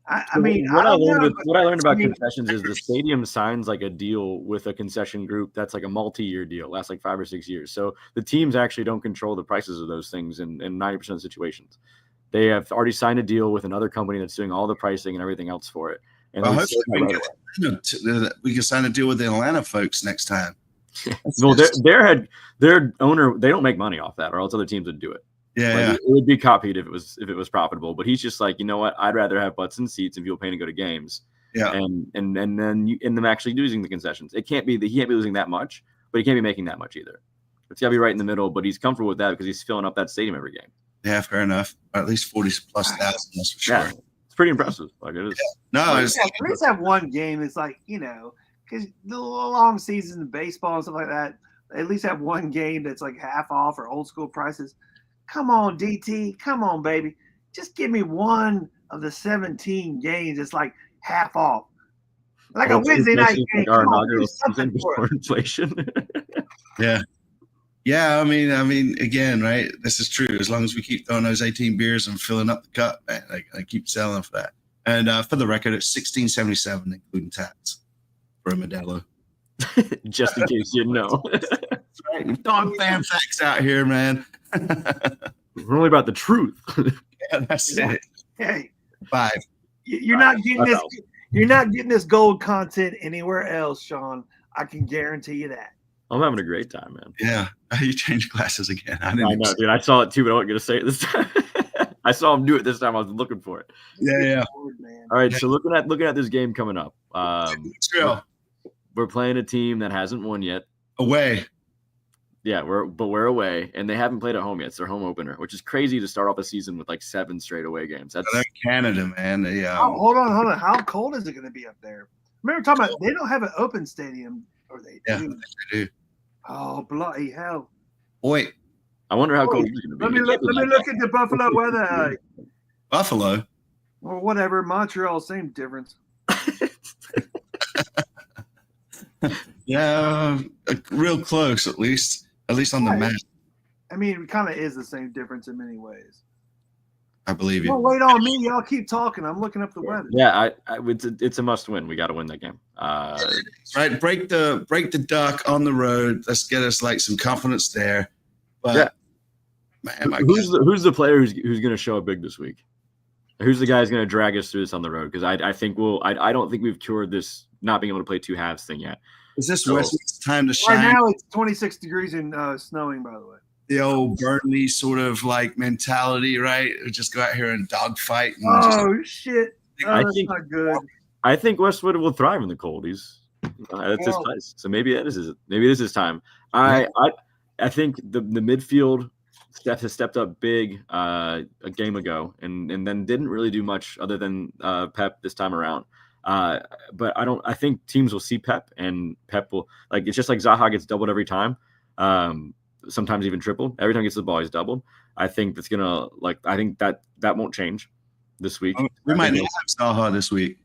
I mean, what I don't learned, know, what I learned about I mean, concessions is the stadium signs like a deal with a concession group that's like a multi-year deal, lasts like 5 or 6 years. So the teams actually don't control the prices of those things in 90% of situations. They have already signed a deal with another company that's doing all the pricing and everything else for it. And Well, they hopefully say we, that we can sign a deal with the Atlanta folks next time. well, their owner, they don't make money off that, or else other teams would do it. Yeah, Like, yeah. it would be copied if it was profitable. But he's just like, you know what? I'd rather have butts and seats and people paying to go to games. Yeah. And then them actually using the concessions. He can't be losing that much, but he can't be making that much either. It's got to be right in the middle. But he's comfortable with that because he's filling up that stadium every game. Yeah, fair enough. Or at least 40 plus thousand, that's for sure. Yeah, it's pretty impressive. Like it is. No, it's at least have one game. It's like, because the long seasons in baseball and stuff like that, at least have one game that's like half off or old school prices. Come on, DT. Come on, baby. Just give me one of the 17 games that's like half off. Like a Wednesday night game. Our Come on, do inaugural something season for before it. inflation. yeah. Yeah, I mean, again, right? This is true. As long as we keep throwing those 18 beers and filling up the cup, man, I keep selling for that. And for the record, it's $16.77, including tax, for a Modelo. Just in case you didn't know. That's right. We're throwing fan facts out here, man. We're only about the truth. Yeah, that's it. Hey, 5. you're not getting this. 5,000. You're not getting this gold content anywhere else, Sean. I can guarantee you that. I'm having a great time, man. Yeah. You changed glasses again. I I know, dude. I saw it too, but I wasn't gonna say it this time. I saw him do it this time. I was looking for it. Yeah. Lord, man. All right, so looking at this game coming up, True. we're playing a team that hasn't won yet. Away. Yeah, we're away, and they haven't played at home yet. It's their home opener, which is crazy to start off a season with like 7 straight away games. That's They're Canada, man. Yeah. Oh, hold on. How cold is it going to be up there? Remember talking about they don't have an open stadium, or they Yeah, do. they do. Oh, bloody hell! Boy, I wonder how cold it's going to be. Let me look at the Buffalo weather, Buffalo. or whatever. Montreal, same difference. Yeah, real close at least on the Right. map. I mean, it kind of is the same difference in many ways. I believe you. Well, wait on me. Y'all keep talking. I'm looking up the weather. Yeah, it's a must win. We got to win that game. Right, break the duck on the road. Let's get us like some confidence there. But Yeah. man, Who's the player who's going to show up big this week? Who's the guy who's going to drag us through this on the road? Because I think I don't think we've cured this not being able to play 2 halves thing yet. is this So- Wesley's time to shine? Right now it's 26 degrees and snowing. By the way. The old Burnley sort of like mentality, right? Just go out here and dogfight. And Oh shit! I That's think- not good. I think Westwood will thrive in the cold. That's his Well- place. So maybe this is his time. I think the midfield has stepped up big a game ago and then didn't really do much other than Pep this time around. But I think teams will see Pep, and Pep will, like, it's just like Zaha gets doubled every time. Sometimes even tripled. Every time he gets the ball, he's doubled. I think that's gonna, I think that won't change this week. we I might think have Zaha this week.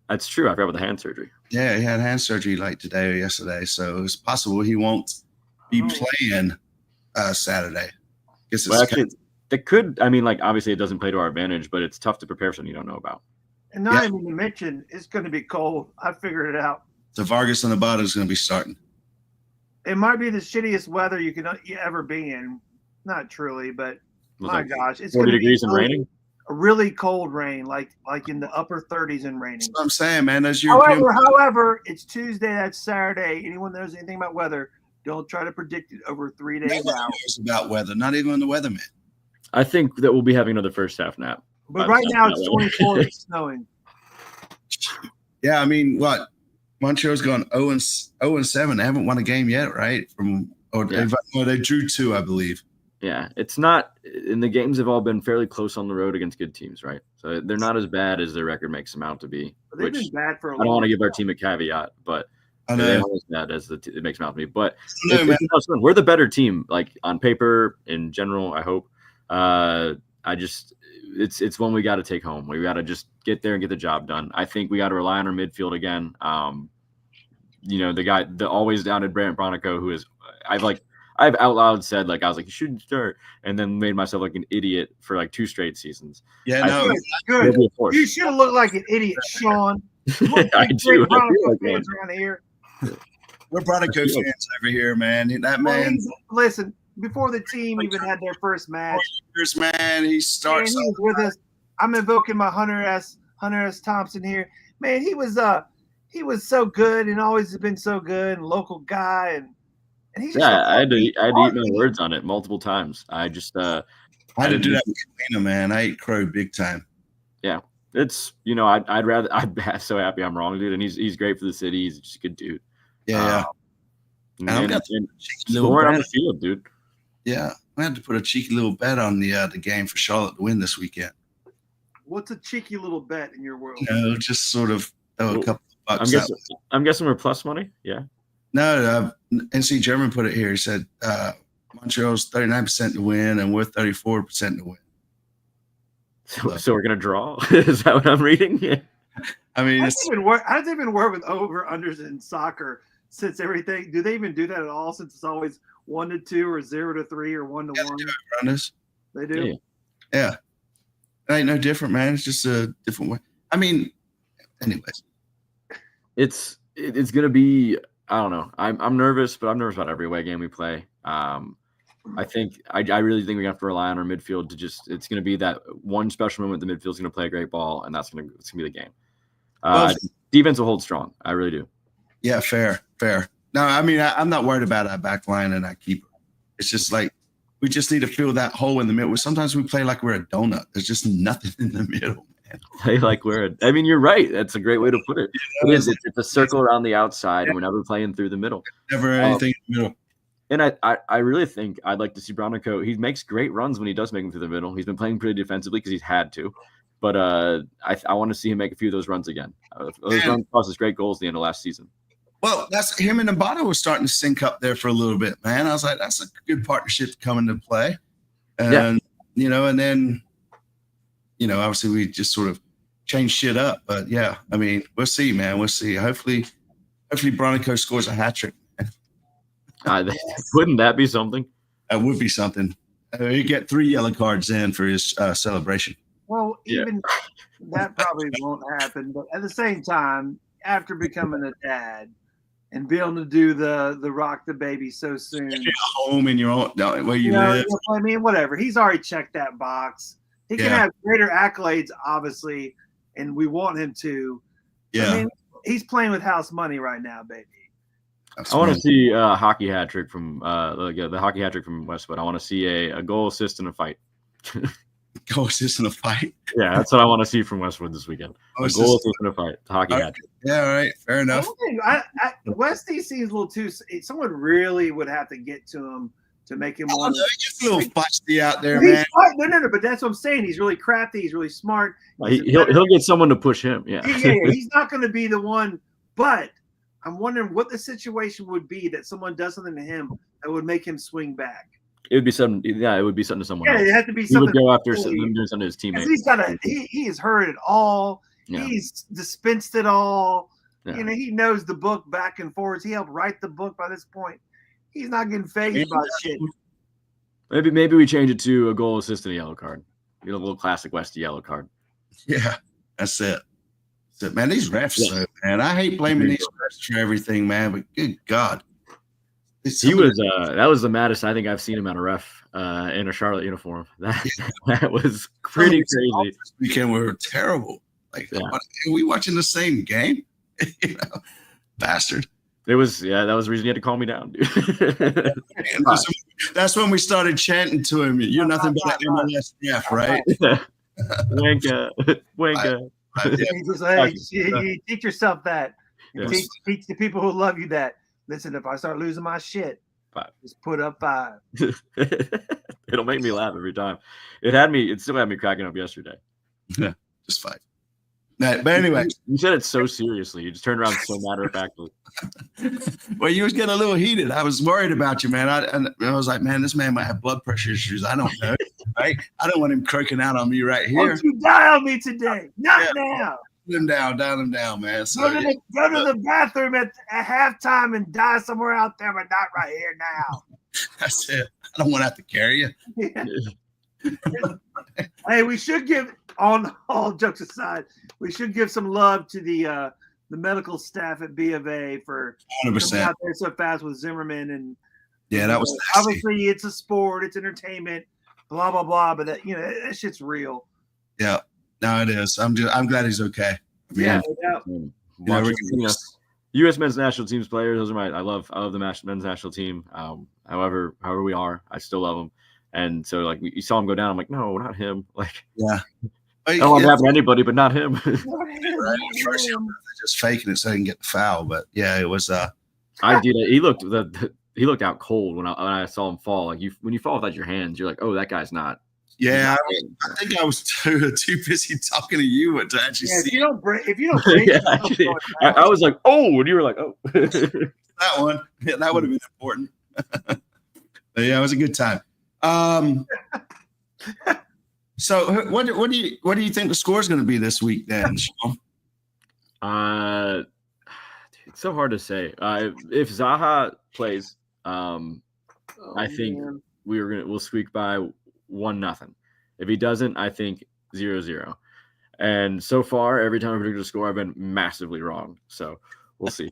That's true. I forgot about the hand surgery. Yeah, he had hand surgery like today or yesterday, so it's possible he won't be playing Saturday. Guess it's Well, actually, that could. I mean, like, obviously, it doesn't play to our advantage, but it's tough to prepare for something you don't know about. And not even to mention, it's going to be cold. I figured it out. so Vargas on the bottom is going to be starting. It might be the shittiest weather you can ever be in. Not truly, but my gosh, it's 40 gonna be degrees and cold. raining. A really cold rain, like in the upper 30s and raining. That's what I'm saying, man. As European, However, it's Tuesday. That's Saturday. Anyone knows anything about weather, don't try to predict it over 3 days nobody out. knows about weather, not even the weatherman. I think that we'll be having another first half nap. But right now it's 24 and snowing. Yeah, I mean, what? Montreal's gone 0-7. They haven't won a game yet, right? They drew 2, I believe. Yeah, it's not. And the games have all been fairly close on the road against good teams, right? So they're not as bad as their record makes them out to be. But they've Which been bad for a I long don't want to give our time. team a caveat, but I They know. always that as it makes mouth me, but No, man. it's fun. We're the better team, like on paper in general. I hope. It's one we got to take home. We got to just get there and get the job done. I think we got to rely on our midfield again. The always doubted Brant Bronico, who is I've out loud said I was like, you shouldn't start, and then made myself like an idiot for like 2 straight seasons. Yeah, no. Good. Maybe a fourth. You should have looked like an idiot, Sean. I do. I feel like Fans one. around here. We're Bronico fans over here, man. That Well, man, listen, before the team even had their first match, man, he man, starts. he was with us. I'm invoking my Hunter S. Thompson here. Man, he was so good and always been so good and local guy and he's just I had to eat my words on it multiple times. I had to do that with Kalina, man. I ate crow big time. Yeah, it's I'm so happy I'm wrong, dude. And he's great for the city. He's just a good dude. Yeah, and scoring on the field, dude. Yeah, I had to put a cheeky little bet on the game for Charlotte to win this weekend. What's a cheeky little bet in your world? No, just sort of throw a couple of bucks. I'm guessing we're plus money. Yeah. No, NC German put it here. He said Montreal's 39% to win, and we're 34% to win. So we're gonna draw. Is that what I'm reading? Yeah. I mean, how does it even work with over unders in soccer? Since everything, do they even do that at all? Since it's always 1-2 or 0-3 or 1-1. They do. Yeah. It ain't no different, man. It's just a different way. I mean, anyways, it's gonna be. I don't know. I'm nervous, but I'm nervous about every away game we play. I really think we have to rely on our midfield to it's going to be that one special moment. The midfield's going to play a great ball, and it's going to be the game. Defense will hold strong. I really do. Yeah, fair. No, I mean, I'm not worried about our back line and our keeper. It's just like we just need to fill that hole in the middle. Sometimes we play like we're a donut. There's just nothing in the middle. Play like I mean, you're right. That's a great way to put it. It is. It's a circle around the outside, and we're never playing through the middle. Never anything in the middle. And I really think I'd like to see Bronico. He makes great runs when he does make them through the middle. He's been playing pretty defensively because he's had to. But I want to see him make a few of those runs again. Those runs cost us great goals at the end of last season. Well, that's him and Mbata was starting to sync up there for a little bit, man. I was like, that's a good partnership to come into play. And, and then, obviously we just sort of changed shit up. But, yeah, I mean, we'll see, man. We'll see. Hopefully Bronico scores a hat trick. Wouldn't that be something? That would be something. He'd get 3 yellow cards in for his celebration. Well, even that probably won't happen. But at the same time, after becoming a dad and being able to do the rock the baby so soon, home in your own where you live. I mean, whatever. He's already checked that box. He can have greater accolades, obviously, and we want him to. Yeah, I mean, he's playing with house money right now, baby. I want to see a hockey hat trick from the hockey hat trick from Westwood. I want to see a goal assist and a fight. Goal assist and a fight. Yeah, that's what I want to see from Westwood this weekend. A goal assist and a fight. The hockey hat trick. Yeah, all right. Fair enough. Westy seems a little too. Someone really would have to get to him to make him want. He's a little feisty out there, man. Man. No. But that's what I'm saying. He's really crafty. He's really smart. He'll get someone to push him. Yeah. He's not going to be the one. But I'm wondering what the situation would be that someone does something to him that would make him swing back. It would be something. Yeah, it would be something to someone else. It had to be something. He would go after doing something to his teammates. He has heard it all. Yeah. He's dispensed it all. Yeah. He knows the book back and forwards. He helped write the book by this point. He's not getting fazed by shit. Maybe we change it to a goal assist and a yellow card. Get a little classic Westy yellow card. Yeah, that's it. Man, these refs, man. I hate blaming these refs for everything, man. But good God. That was the maddest I think I've seen him at a ref in a Charlotte uniform. That was pretty crazy. This weekend we were terrible. Are we watching the same game? Bastard. It was that was the reason he had to calm me down, dude. That's when we started chanting to him. You're nothing but an MLS ref, right? Wanka. You teach yourself that. Teach the people who love you that. Listen, if I start losing my shit, 5. Just put up 5. It'll make me laugh every time. It still had me cracking up yesterday. Yeah, just 5. But anyway, you said it so seriously. You just turned around so matter of factly. well, you was getting a little heated. I was worried about you, man. I was like, man, this man might have blood pressure issues. I don't know, right? I don't want him croaking out on me right here. Won't you die on me today? Not now. Dial him down, man. So, Go to the bathroom at halftime and die somewhere out there, but not right here now. That's it. I don't want to have to carry you. Yeah. Hey, we should give, on all jokes aside, we should give some love to the medical staff at B of A for 100%. coming out there so fast with Zimmerman. And yeah, that was obviously it's a sport, it's entertainment, blah blah blah. But that shit's real. Yeah, no, it is. I'm glad he's okay. Yeah, U.S. men's national team's players. Those are I love the men's national team. However we are, I still love them. And so, like, you saw him go down. I'm like, no, not him. Like, yeah, I don't want to happen to anybody, but not him. Right. First, just faking it so he can get the foul. But yeah, it was. I did it. He looked out cold when I saw him fall. Like when you fall without your hands, you're like, oh, that guy's not. Yeah, I think I was too busy talking to you to actually see. If you don't break, yeah, actually, I was like, oh, and you were like, oh. That one, yeah, that would have been important. But yeah, it was a good time. So what do you think the score is going to be this week then, Sean? It's so hard to say. If Zaha plays, I think we'll squeak by 1-0. If he doesn't, I think 0-0. And so far, every time I predicted a score, I've been massively wrong. So we'll see.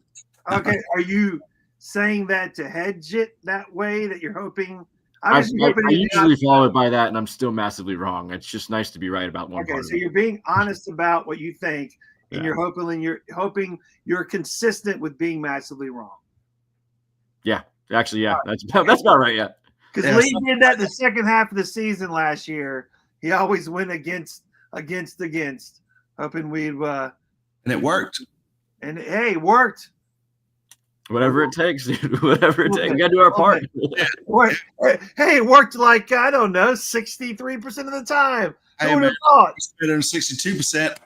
Okay, are you saying that to hedge it that way that you're hoping? I usually follow it by that, and I'm still massively wrong. It's just nice to be right about one part. Okay, so you're being honest about what you think, and you're hoping you're consistent with being massively wrong. Yeah, actually, yeah, that's about right. Yeah, because Lee did that the second half of the season last year. He always went against, hoping we'd. And it worked. And hey, it worked. Whatever it takes, dude. Whatever it takes. We gotta do our part. Hey, it worked like, I don't know, 63% of the time. Hey, man, it's better than 62%.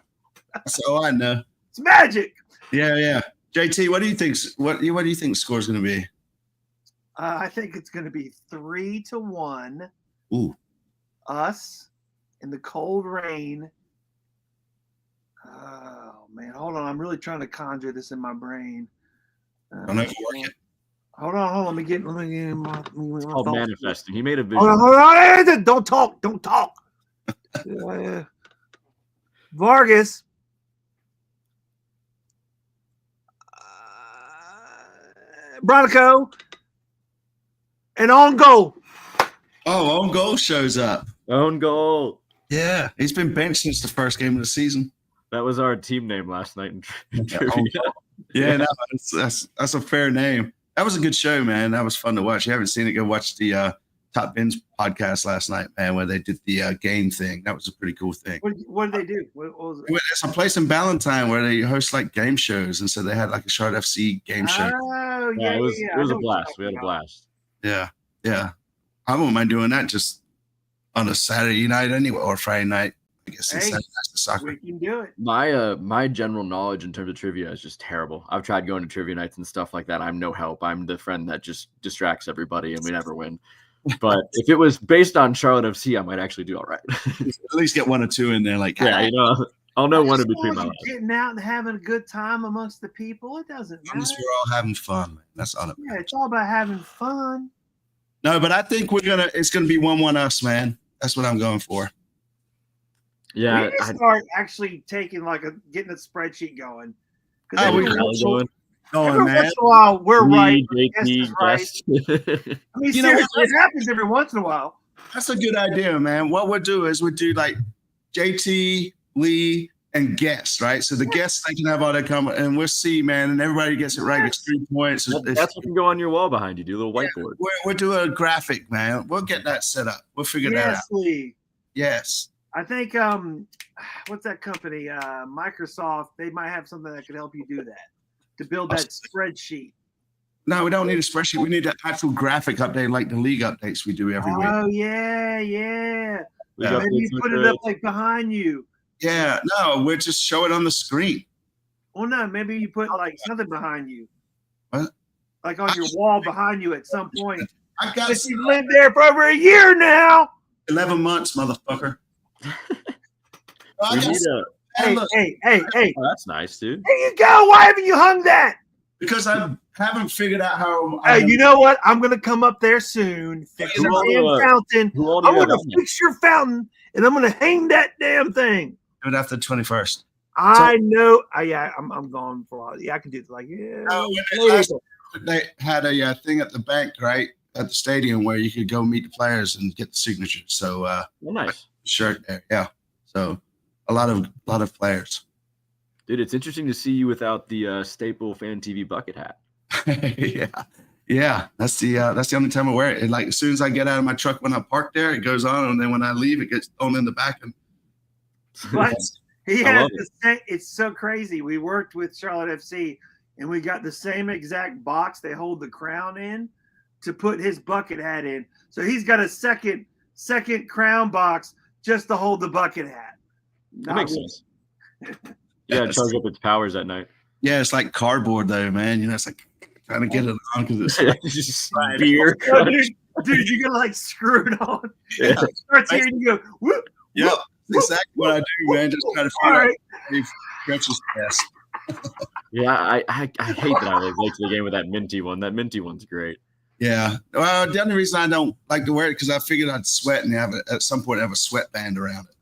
That's all I know. It's magic. Yeah. JT, what do you think? What do you think the score is going to be? I think it's going to be 3-1. Ooh. Us in the cold rain. Oh man, hold on. I'm really trying to conjure this in my brain. I know you're working. Hold on. Let me get it's called manifesting. He made a vision. Hold on. Don't talk. Vargas. Bronico. And on goal. Oh, on goal shows up. Own goal. Yeah, he's been benched since the first game of the season. That was our team name last night in trivia. Yeah, no, that's a fair name. That was a good show, man. That was fun to watch. You haven't seen it, go watch the Top Bins podcast last night, man, where they did the game thing. That was a pretty cool thing. What did they do? What was it? It's a place in Ballantyne where they host like game shows, and so they had like a Charlotte FC game show. Oh, yeah, it was a blast. We had a blast. Yeah. I wouldn't mind doing that just on a Saturday night anyway, or Friday night. I guess it's Saturday night soccer. We can do it. My general knowledge in terms of trivia is just terrible. I've tried going to trivia nights and stuff like that. I'm no help. I'm the friend that just distracts everybody, and we never win. But if it was based on Charlotte FC, I might actually do all right. At least get 1 or 2 in there. Like, yeah, I'll know one in between my lives. Getting out and having a good time amongst the people, it doesn't matter. We're all having fun, man. That's all it matters. Yeah, it's all about having fun. No, but I think it's gonna be 1-1 us, man. That's what I'm going for. Yeah, we need to start actually getting a spreadsheet going. Every once in a while, we're right. Right. I mean, seriously, it happens every once in a while. That's a good idea, man. What we'll do is we'll do like JT, Lee, and guests, right? So the guests, they can have all their comment, and we'll see, man. And everybody gets it right. It's 3 points. That's what can go on your wall behind you. Do a little whiteboard. We'll do a graphic, man. We'll get that set up. We'll figure that out. Lee. Yes. I think what's that company? Microsoft. They might have something that could help you do that, to build that spreadsheet. No, we don't need a spreadsheet. We need an actual graphic update like the league updates we do every week. Oh yeah. Maybe you put it up like behind you. Yeah, no, we're just show it on the screen. Well, no, maybe you put like something behind you. What? Like on your wall behind you at some point. I got But you've lived there for over a year now. 11 months, motherfucker. We need a. Hey. Oh, that's nice, dude. There you go. Why haven't you hung that? Because I haven't figured out how. You know what? I'm gonna come up there soon. Fix Who your all damn do, fountain. who all do I'm you have gonna on there? fix your fountain, and I'm gonna hang that damn thing. Do it after the 21st. I know. I'm going for a while. Yeah, I can do it. Like, yeah. No, they had a thing at the bank, right at the stadium, where you could go meet the players and get the signatures. So, Well, nice. shirt there, yeah. So, a lot of players. Dude, it's interesting to see you without the staple Fan TV bucket hat. Yeah. That's the only time I wear it. And like as soon as I get out of my truck when I park there, it goes on, and then when I leave, it gets thrown in the back. And But he I has love the same. It's so crazy. We worked with Charlotte FC, and we got the same exact box they hold the crown in to put his bucket hat in. So he's got a second crown box just to hold the bucket hat. That makes sense. Yeah, charge up its powers at night. yeah, it's like cardboard though, man. You know, it's like trying to get it on because it's Just beer. Oh, dude, you gotta like screw it on. Yeah. It starts here and you go, whoop. Yep, that's exactly what I do, man. Just try to All figure out right. if stretches best. Yeah, I hate that I was late to the game with that minty one. That minty one's great. Yeah. Well, the only reason I don't like to wear it because I figured I'd sweat and at some point have a sweatband around it.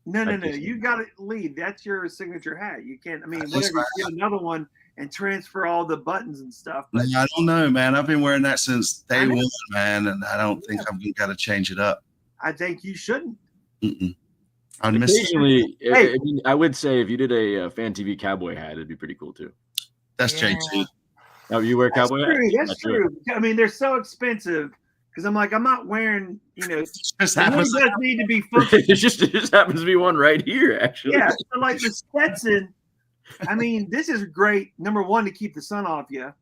No. You got to lead. That's your signature hat. You can't. I mean, That's whatever. right. You get another one and transfer all the buttons and stuff. But I don't know, man. I've been wearing that since I day know. one, man, and I don't think I've got to change it up. I think you shouldn't. Mm-mm. I'd miss it. Occasionally, Hey. I mean, I would say if you did a Fan TV cowboy hat, it'd be pretty cool too. That's Yeah. JT. Oh, you wear That's cowboy true. hats? That's true. I mean, they're so expensive because I'm like, I'm not wearing. Just It happens. does need to be functional. it just happens to be one right here, actually. Yeah, so like the Stetson. I mean, this is great. Number one, to keep the sun off you,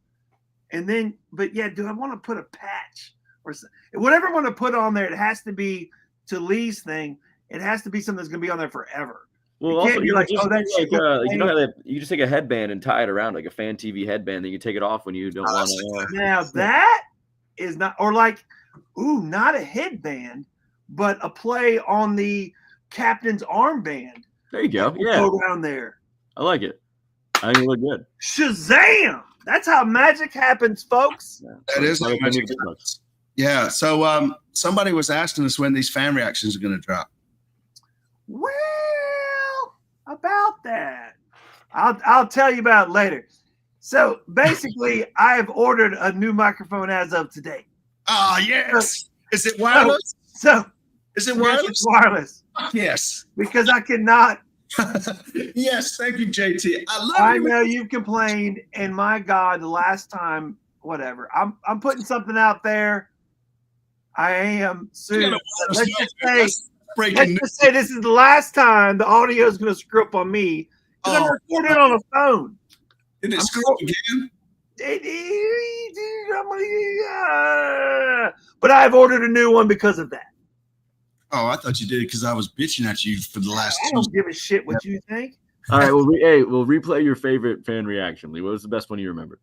and then, but yeah, do I want to put a patch or whatever I want to put on there? It has to be to Lee's thing. It has to be something that's going to be on there forever. Well, You also, can't be you like, just oh, that do shit like, looks you know how you just take a headband and tie it around like a Fan TV headband. Then you take it off when you don't want to. Now that is not, or like, not a headband, but a play on the captain's armband. There you go. Yeah, Go around there. I like it. I think it look good. Shazam! That's how magic happens, folks. That is My how opinion magic is much. Yeah. So somebody was asking us when these fan reactions are going to drop. Well, about that, I'll tell you about it later. So basically, I have ordered a new microphone as of today. Oh yes. Is it wireless? So Is it yes, wireless? it's wireless Yes. because I cannot. Yes. Thank you, JT. I love I you. know you've complained, and my God, the last time, whatever. I'm putting something out there. I am soon. Let's just say. Breaking Let's news. just say this is the last time the audio is going to screw up on me because I'm Oh. recording on a phone. Did it I'm screw so- up again? But I've ordered a new one because of that. Oh, I thought you did it because I was bitching at you for the last I two. don't give a shit what you think. All right. Well, we'll replay your favorite fan reaction. Lee, what was the best one you remember?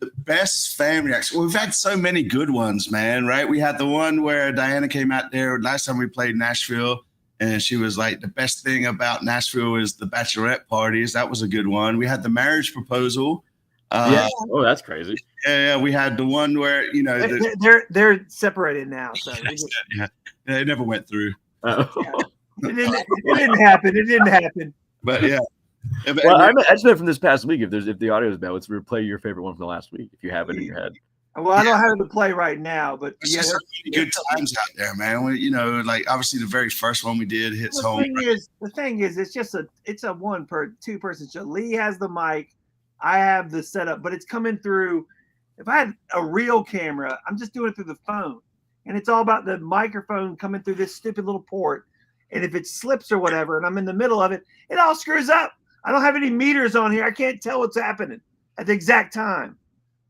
The best fan reaction. Well, we've had so many good ones, man. Right? We had the one where Diana came out there last time we played Nashville, and she was like, "The best thing about Nashville is the bachelorette parties." That was a good one. We had the marriage proposal. Yeah. Oh, that's crazy. Yeah. We had the one where They're separated now, so it never went through. it didn't happen. It didn't happen. But yeah. Well, I just meant from this past week. If the audio is bad, let's replay your favorite one from the last week. If you have it in your head. Well, I don't have it to play right now, but It's yeah. just so many good times out there, man. Like obviously the very first one we did hits home. The thing is, it's a two person show. Lee has the mic, I have the setup, but it's coming through. If I had a real camera, I'm just doing it through the phone, and it's all about the microphone coming through this stupid little port. And if it slips or whatever, and I'm in the middle of it, it all screws up. I don't have any meters on here. I can't tell what's happening at the exact time.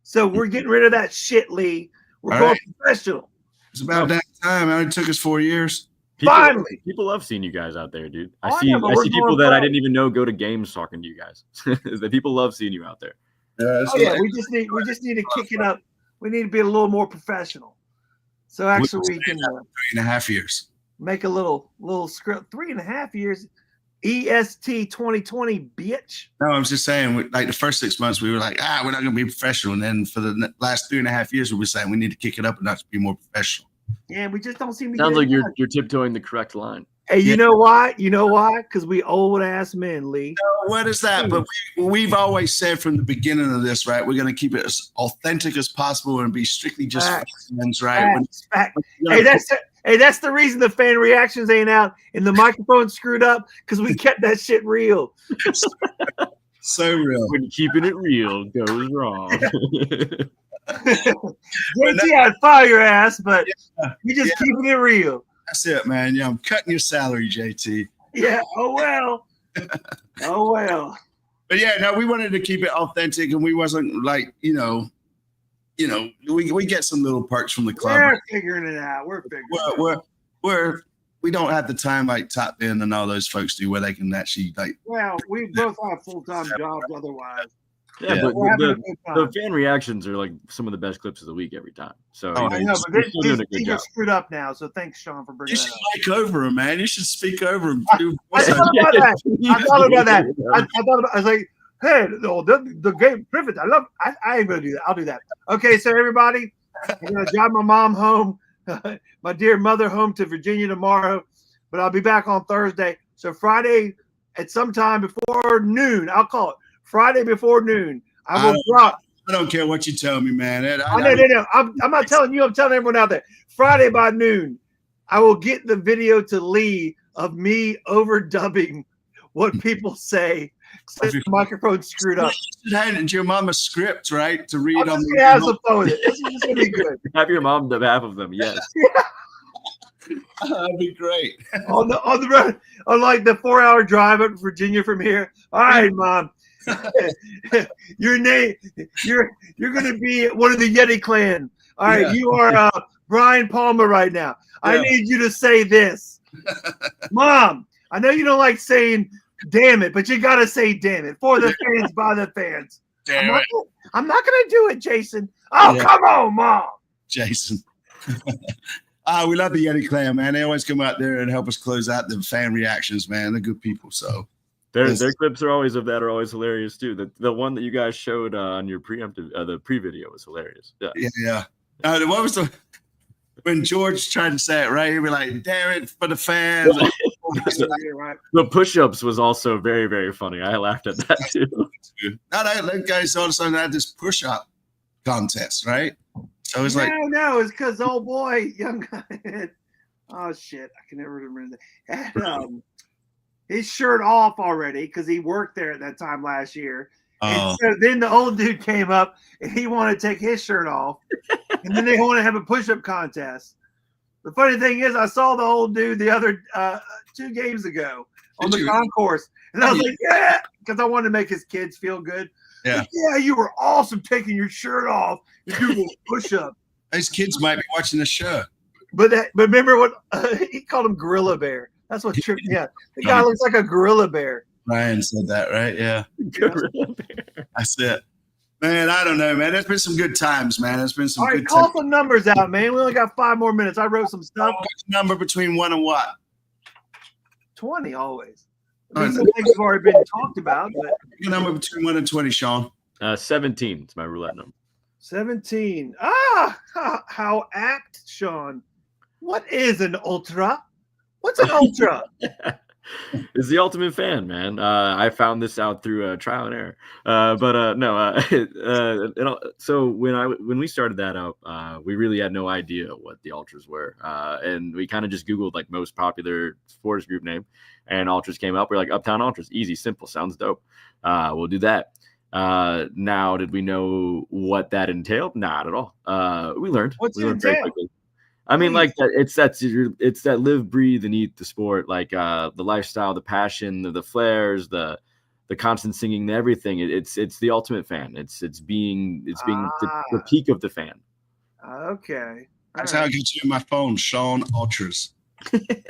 So we're getting rid of that shit, Lee. We're All going right. professional. It's about that time. It only took us 4 years. Finally. People love seeing you guys out there, dude. I Oh, see yeah, but I we're see people going that I pro. didn't even know go to games talking to you guys. The people love seeing you out there. Yeah, Oh yeah, we just need to kick it up. We need to be a little more professional. So actually, we can 3.5 years. make a little script. 3.5 years. EST 2020, bitch. No, I'm just saying, like the first 6 months, we were like, we're not going to be professional. And then for the last 3.5 years, we were saying we need to kick it up and not to be more professional. Yeah, we just don't seem to Sounds get like it done. you're tiptoeing the correct line. Hey, you know why? You know why? Because we old ass men, Lee. What is that? But we've always said from the beginning of this, right? We're going to keep it as authentic as possible and be strictly just fans, right? Facts. Hey, that's the reason the fan reactions ain't out and the microphone screwed up because we kept that shit real. So real. When keeping it real goes wrong. JT, I'd fire your ass, but you just keeping it real. That's it, man. Yeah, I'm cutting your salary, JT. Yeah. Oh well. Oh well. But yeah, no, we wanted to keep it authentic, and we wasn't like, we get some little perks from the club. We're figuring it out. We're figuring it out. We don't have the time like Top End and all those folks do, where they can actually like. Well, we both have full-time jobs otherwise. Yeah, but We're having a good time. the fan reactions are like some of the best clips of the week every time. So I know, but you're still doing a good these job. are screwed up now. So thanks, Sean, for bringing You that should up. mic over him, man. You should speak over him. I thought about that. I thought about. I was like, hey, the game perfect. I ain't gonna do that. I'll do that. Okay, so everybody, I'm gonna drive my mom home, my dear mother home to Virginia tomorrow, but I'll be back on Thursday. So Friday at some time before noon, I'll call it Friday before noon. I will drop. I don't care what you tell me, man. No. I'm not telling you. I'm telling everyone out there. Friday by noon, I will get the video to Lee of me overdubbing what people say. Since the microphone's screwed up. You should hand your mom a script, right, to read I'm on just the. gonna have some fun with it. This is gonna be good. Have your mom dub half of them. Yes. That'd be great. on the road, on like the 4-hour drive up to Virginia from here. All right, Mom. Your name, you're gonna be one of the Yeti clan. All right, you are Brian Palmer right now. I need you to say this. Mom, I know you don't like saying damn it, but you gotta say damn it for the fans by the fans. Damn it. I'm not gonna do it, Jason. Oh, come on, Mom. Jason. We love the Yeti Clan, man. They always come out there and help us close out the fan reactions, man. They're good people. So their clips are always hilarious too. The one that you guys showed on your preemptive the pre-video was hilarious. Yeah. What was when George tried to say it right? He'd be like, "Damn it for the fans." The push-ups was also very, very funny. I laughed at that too. That guys all of a sudden had this push-up contest, right? So it's like, no, it's because old boy, young guy. Oh shit, I can never remember that. Had his shirt off already because he worked there at that time last year. And so then the old dude came up and he wanted to take his shirt off, and then they want to have a push-up contest. The funny thing is, I saw the old dude the other 2 games ago on the concourse, and I was like, yeah, because I wanted to make his kids feel good. Yeah. Like, yeah, you were awesome taking your shirt off and doing a push-up. These kids might be watching the show. But remember what he called him, Gorilla Bear. That's what tripped me out. The guy looks like a gorilla bear. Ryan said that, right? Yeah. Gorilla Bear. That's it. Man, I don't know, man. There's been some good times, man. There's been some All right, good call times. some numbers out, man. We only got 5 more minutes. I wrote some stuff. Number between 1 and what? 20 always. These things have already been talked about. But number between 1 and 20, Sean. 17 is my roulette number. 17. How apt, Sean. What is an ultra? What's an ultra? Is the ultimate fan, man. I found this out through trial and error. So when we started that up, we really had no idea what the ultras were, and we kind of just Googled like most popular sports group name, and ultras came up. We're like, Uptown Ultras, easy, simple, sounds dope. We'll do that. Now, did we know what that entailed? Not at all. We learned. What's we it learned very entail? quickly. I mean, like that. It's that live, breathe, and eat the sport. Like the lifestyle, the passion, the flares, the constant singing, everything. It's the ultimate fan. It's being the peak of the fan. Okay. That's how I get you in my phone, Sean Ultras.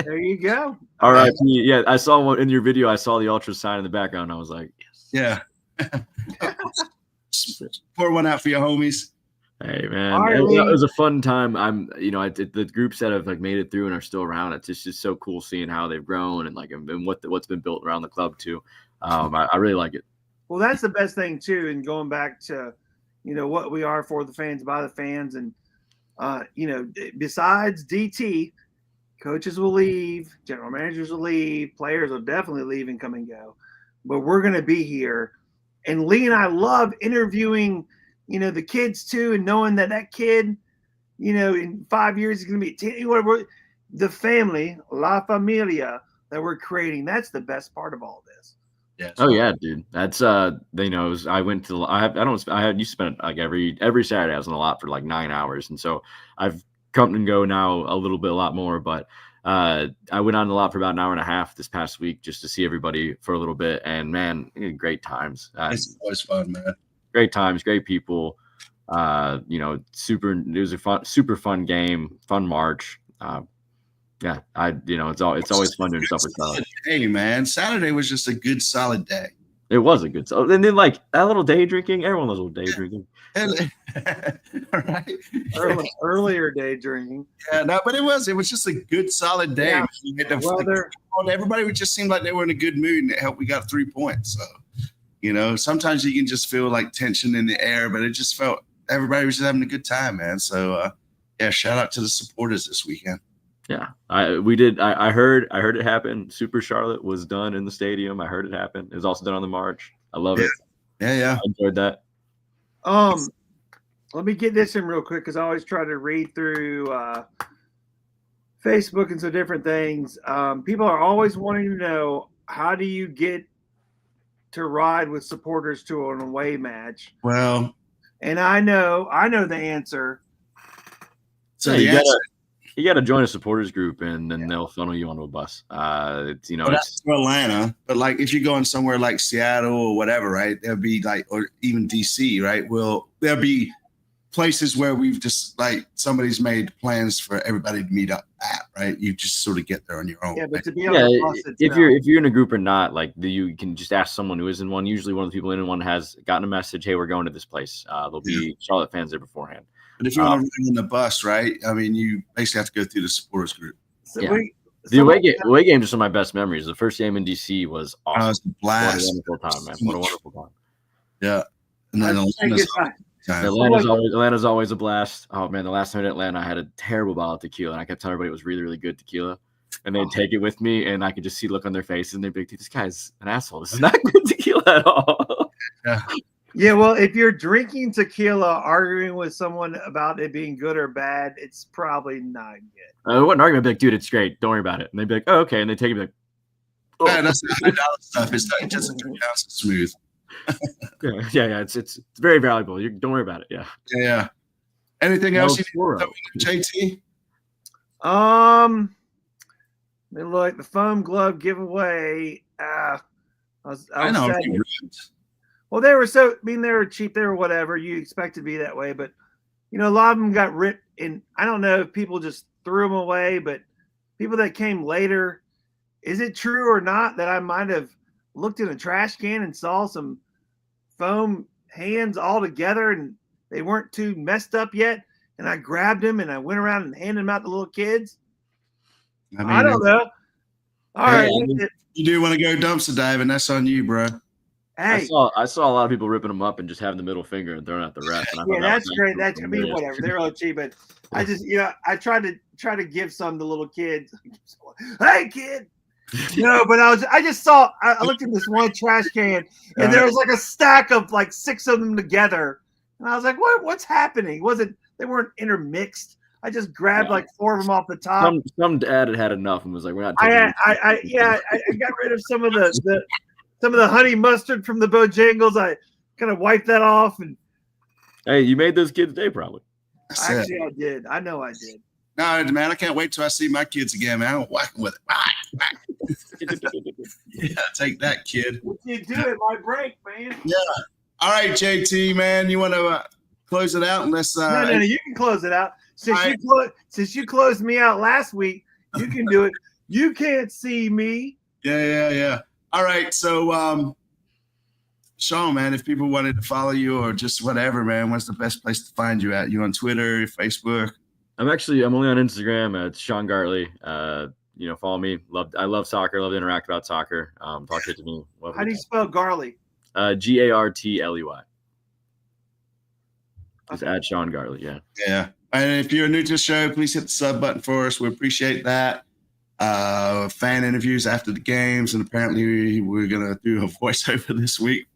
There you go. R.I.P. Yeah, I saw one in your video. I saw the Ultra sign in the background. I was like, yes. Yeah. Pour one out for your homies. Hey man, All right, it Lee. was a fun time. The groups that have like made it through and are still around. It's just so cool seeing how they've grown and like and what's been built around the club too. I really like it. Well, that's the best thing too. And going back to, what we are for the fans, by the fans, and besides DT, coaches will leave, general managers will leave, players will definitely leave and come and go. But we're going to be here. And Lee and I love interviewing, the kids too, and knowing that kid, in 5 years is going to be 10, whatever. The family, La Familia that we're creating. That's the best part of all this. Yes. Oh yeah, dude. That's I went to I used to spend like every Saturday I was in the lot for like 9 hours, and so I've come and go now a lot more, but I went on the lot for about an hour and a half this past week just to see everybody for a little bit, and man, great times. It's always fun, man. Great times, great people. It was a super fun game, fun march. Yeah, it's always fun doing stuff with Charlotte. Hey, man, Saturday was just a good, solid day. It was a good, and then like that little day drinking. Everyone loves a little day drinking. All right. Earlier day drinking. Yeah, no, but it was just a good, solid day. Yeah. Everybody would just seem like they were in a good mood, and it helped. We got 3 points. So, sometimes you can just feel like tension in the air, but it just felt everybody was just having a good time, man. So, shout out to the supporters this weekend. Yeah, we did. I heard it happen. Super Charlotte was done in the stadium. I heard it happen. It was also done on the march. I love it. Yeah. I enjoyed that. Let me get this in real quick because I always try to read through Facebook and so different things. People are always wanting to know, how do you get to ride with supporters to an away match? Well, and I know the answer. So you got to join a supporters group, and then they'll funnel you onto a bus. It's that's for Atlanta, but like if you're going somewhere like Seattle or whatever, right? There'll be like, or even DC, right? Well, there'll be places where we've just like somebody's made plans for everybody to meet up at, right? You just sort of get there on your own. Yeah, but to be if you're in a group or not, like you can just ask someone who is in one. Usually, one of the people in one has gotten a message, "Hey, we're going to this place." There'll be Charlotte fans there beforehand. But if you want to ride in the bus, right? I mean, you basically have to go through the supporters group. The away games are some of my best memories. The first game in DC was awesome. It was a blast. What a wonderful time, man. What a wonderful time. Yeah. And then Atlanta's always a blast. Oh man, the last time in Atlanta, I had a terrible bottle of tequila, and I kept telling everybody it was really, really good tequila. And they'd take it with me, and I could just see the look on their faces, and they'd be like, "Dude, this guy's an asshole. This is not good tequila at all." Yeah, well, if you're drinking tequila, arguing with someone about it being good or bad, it's probably not good. It wasn't an argument. I'd be like, "Dude, it's great. Don't worry about it." And they'd be like, "Oh, okay." And they take it like, "Oh, yeah, that's the $100 stuff. It's not just smooth." yeah. It's very valuable. You don't worry about it. Yeah. Yeah. Anything else you JT? Look, the foam glove giveaway. I know. Well, they were cheap. They were whatever. You expect to be that way, but a lot of them got ripped. And I don't know if people just threw them away, but people that came later, is it true or not that I might have looked in a trash can and saw some foam hands all together and they weren't too messed up yet? And I grabbed them and I went around and handed them out to little kids. I don't know. All right. You do want to go dumpster diving. That's on you, bro. Hey. I saw a lot of people ripping them up and just having the middle finger and throwing out the ref. Yeah, that's great. Whatever. They're all cheap, but I just, I try to give some to little kids. Hey, kid. But I just saw. I looked at this one trash can, and there was like a stack of like 6 of them together, and I was like, "What's happening?" They weren't intermixed. I just grabbed like 4 of them off the top. Some dad had enough and was like, "We're not." I got rid of some of the honey mustard from the Bojangles. I kind of wiped that off. And hey, you made those kids' day probably. Actually, I did. I know I did. No, man, I can't wait till I see my kids again, man. I'm whacking with it. Yeah, take that, kid. What you do at my break, man? Yeah. All right, JT, man, you want to close it out? Unless no, you can close it out. Since you closed me out last week, You can do it. You can't see me. Yeah. All right. So, Sean, man, if people wanted to follow you or just whatever, man, what's the best place to find you at? You on Twitter, Facebook? I'm only on Instagram at Sean Gartley. Follow me. I love soccer. Love to interact about soccer. Talk to me. How do you spell Garley? Gartley. Just Okay. at Sean Gartley. Yeah. Yeah. And if you're new to the show, please hit the sub button for us. We appreciate that. Fan interviews after the games, and apparently we're gonna do a voiceover this week.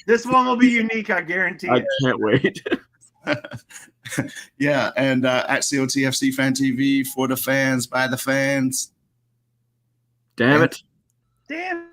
This one will be unique, I guarantee. I can't wait. Yeah, and at COTFC Fan TV, for the fans, by the fans. Damn it. Damn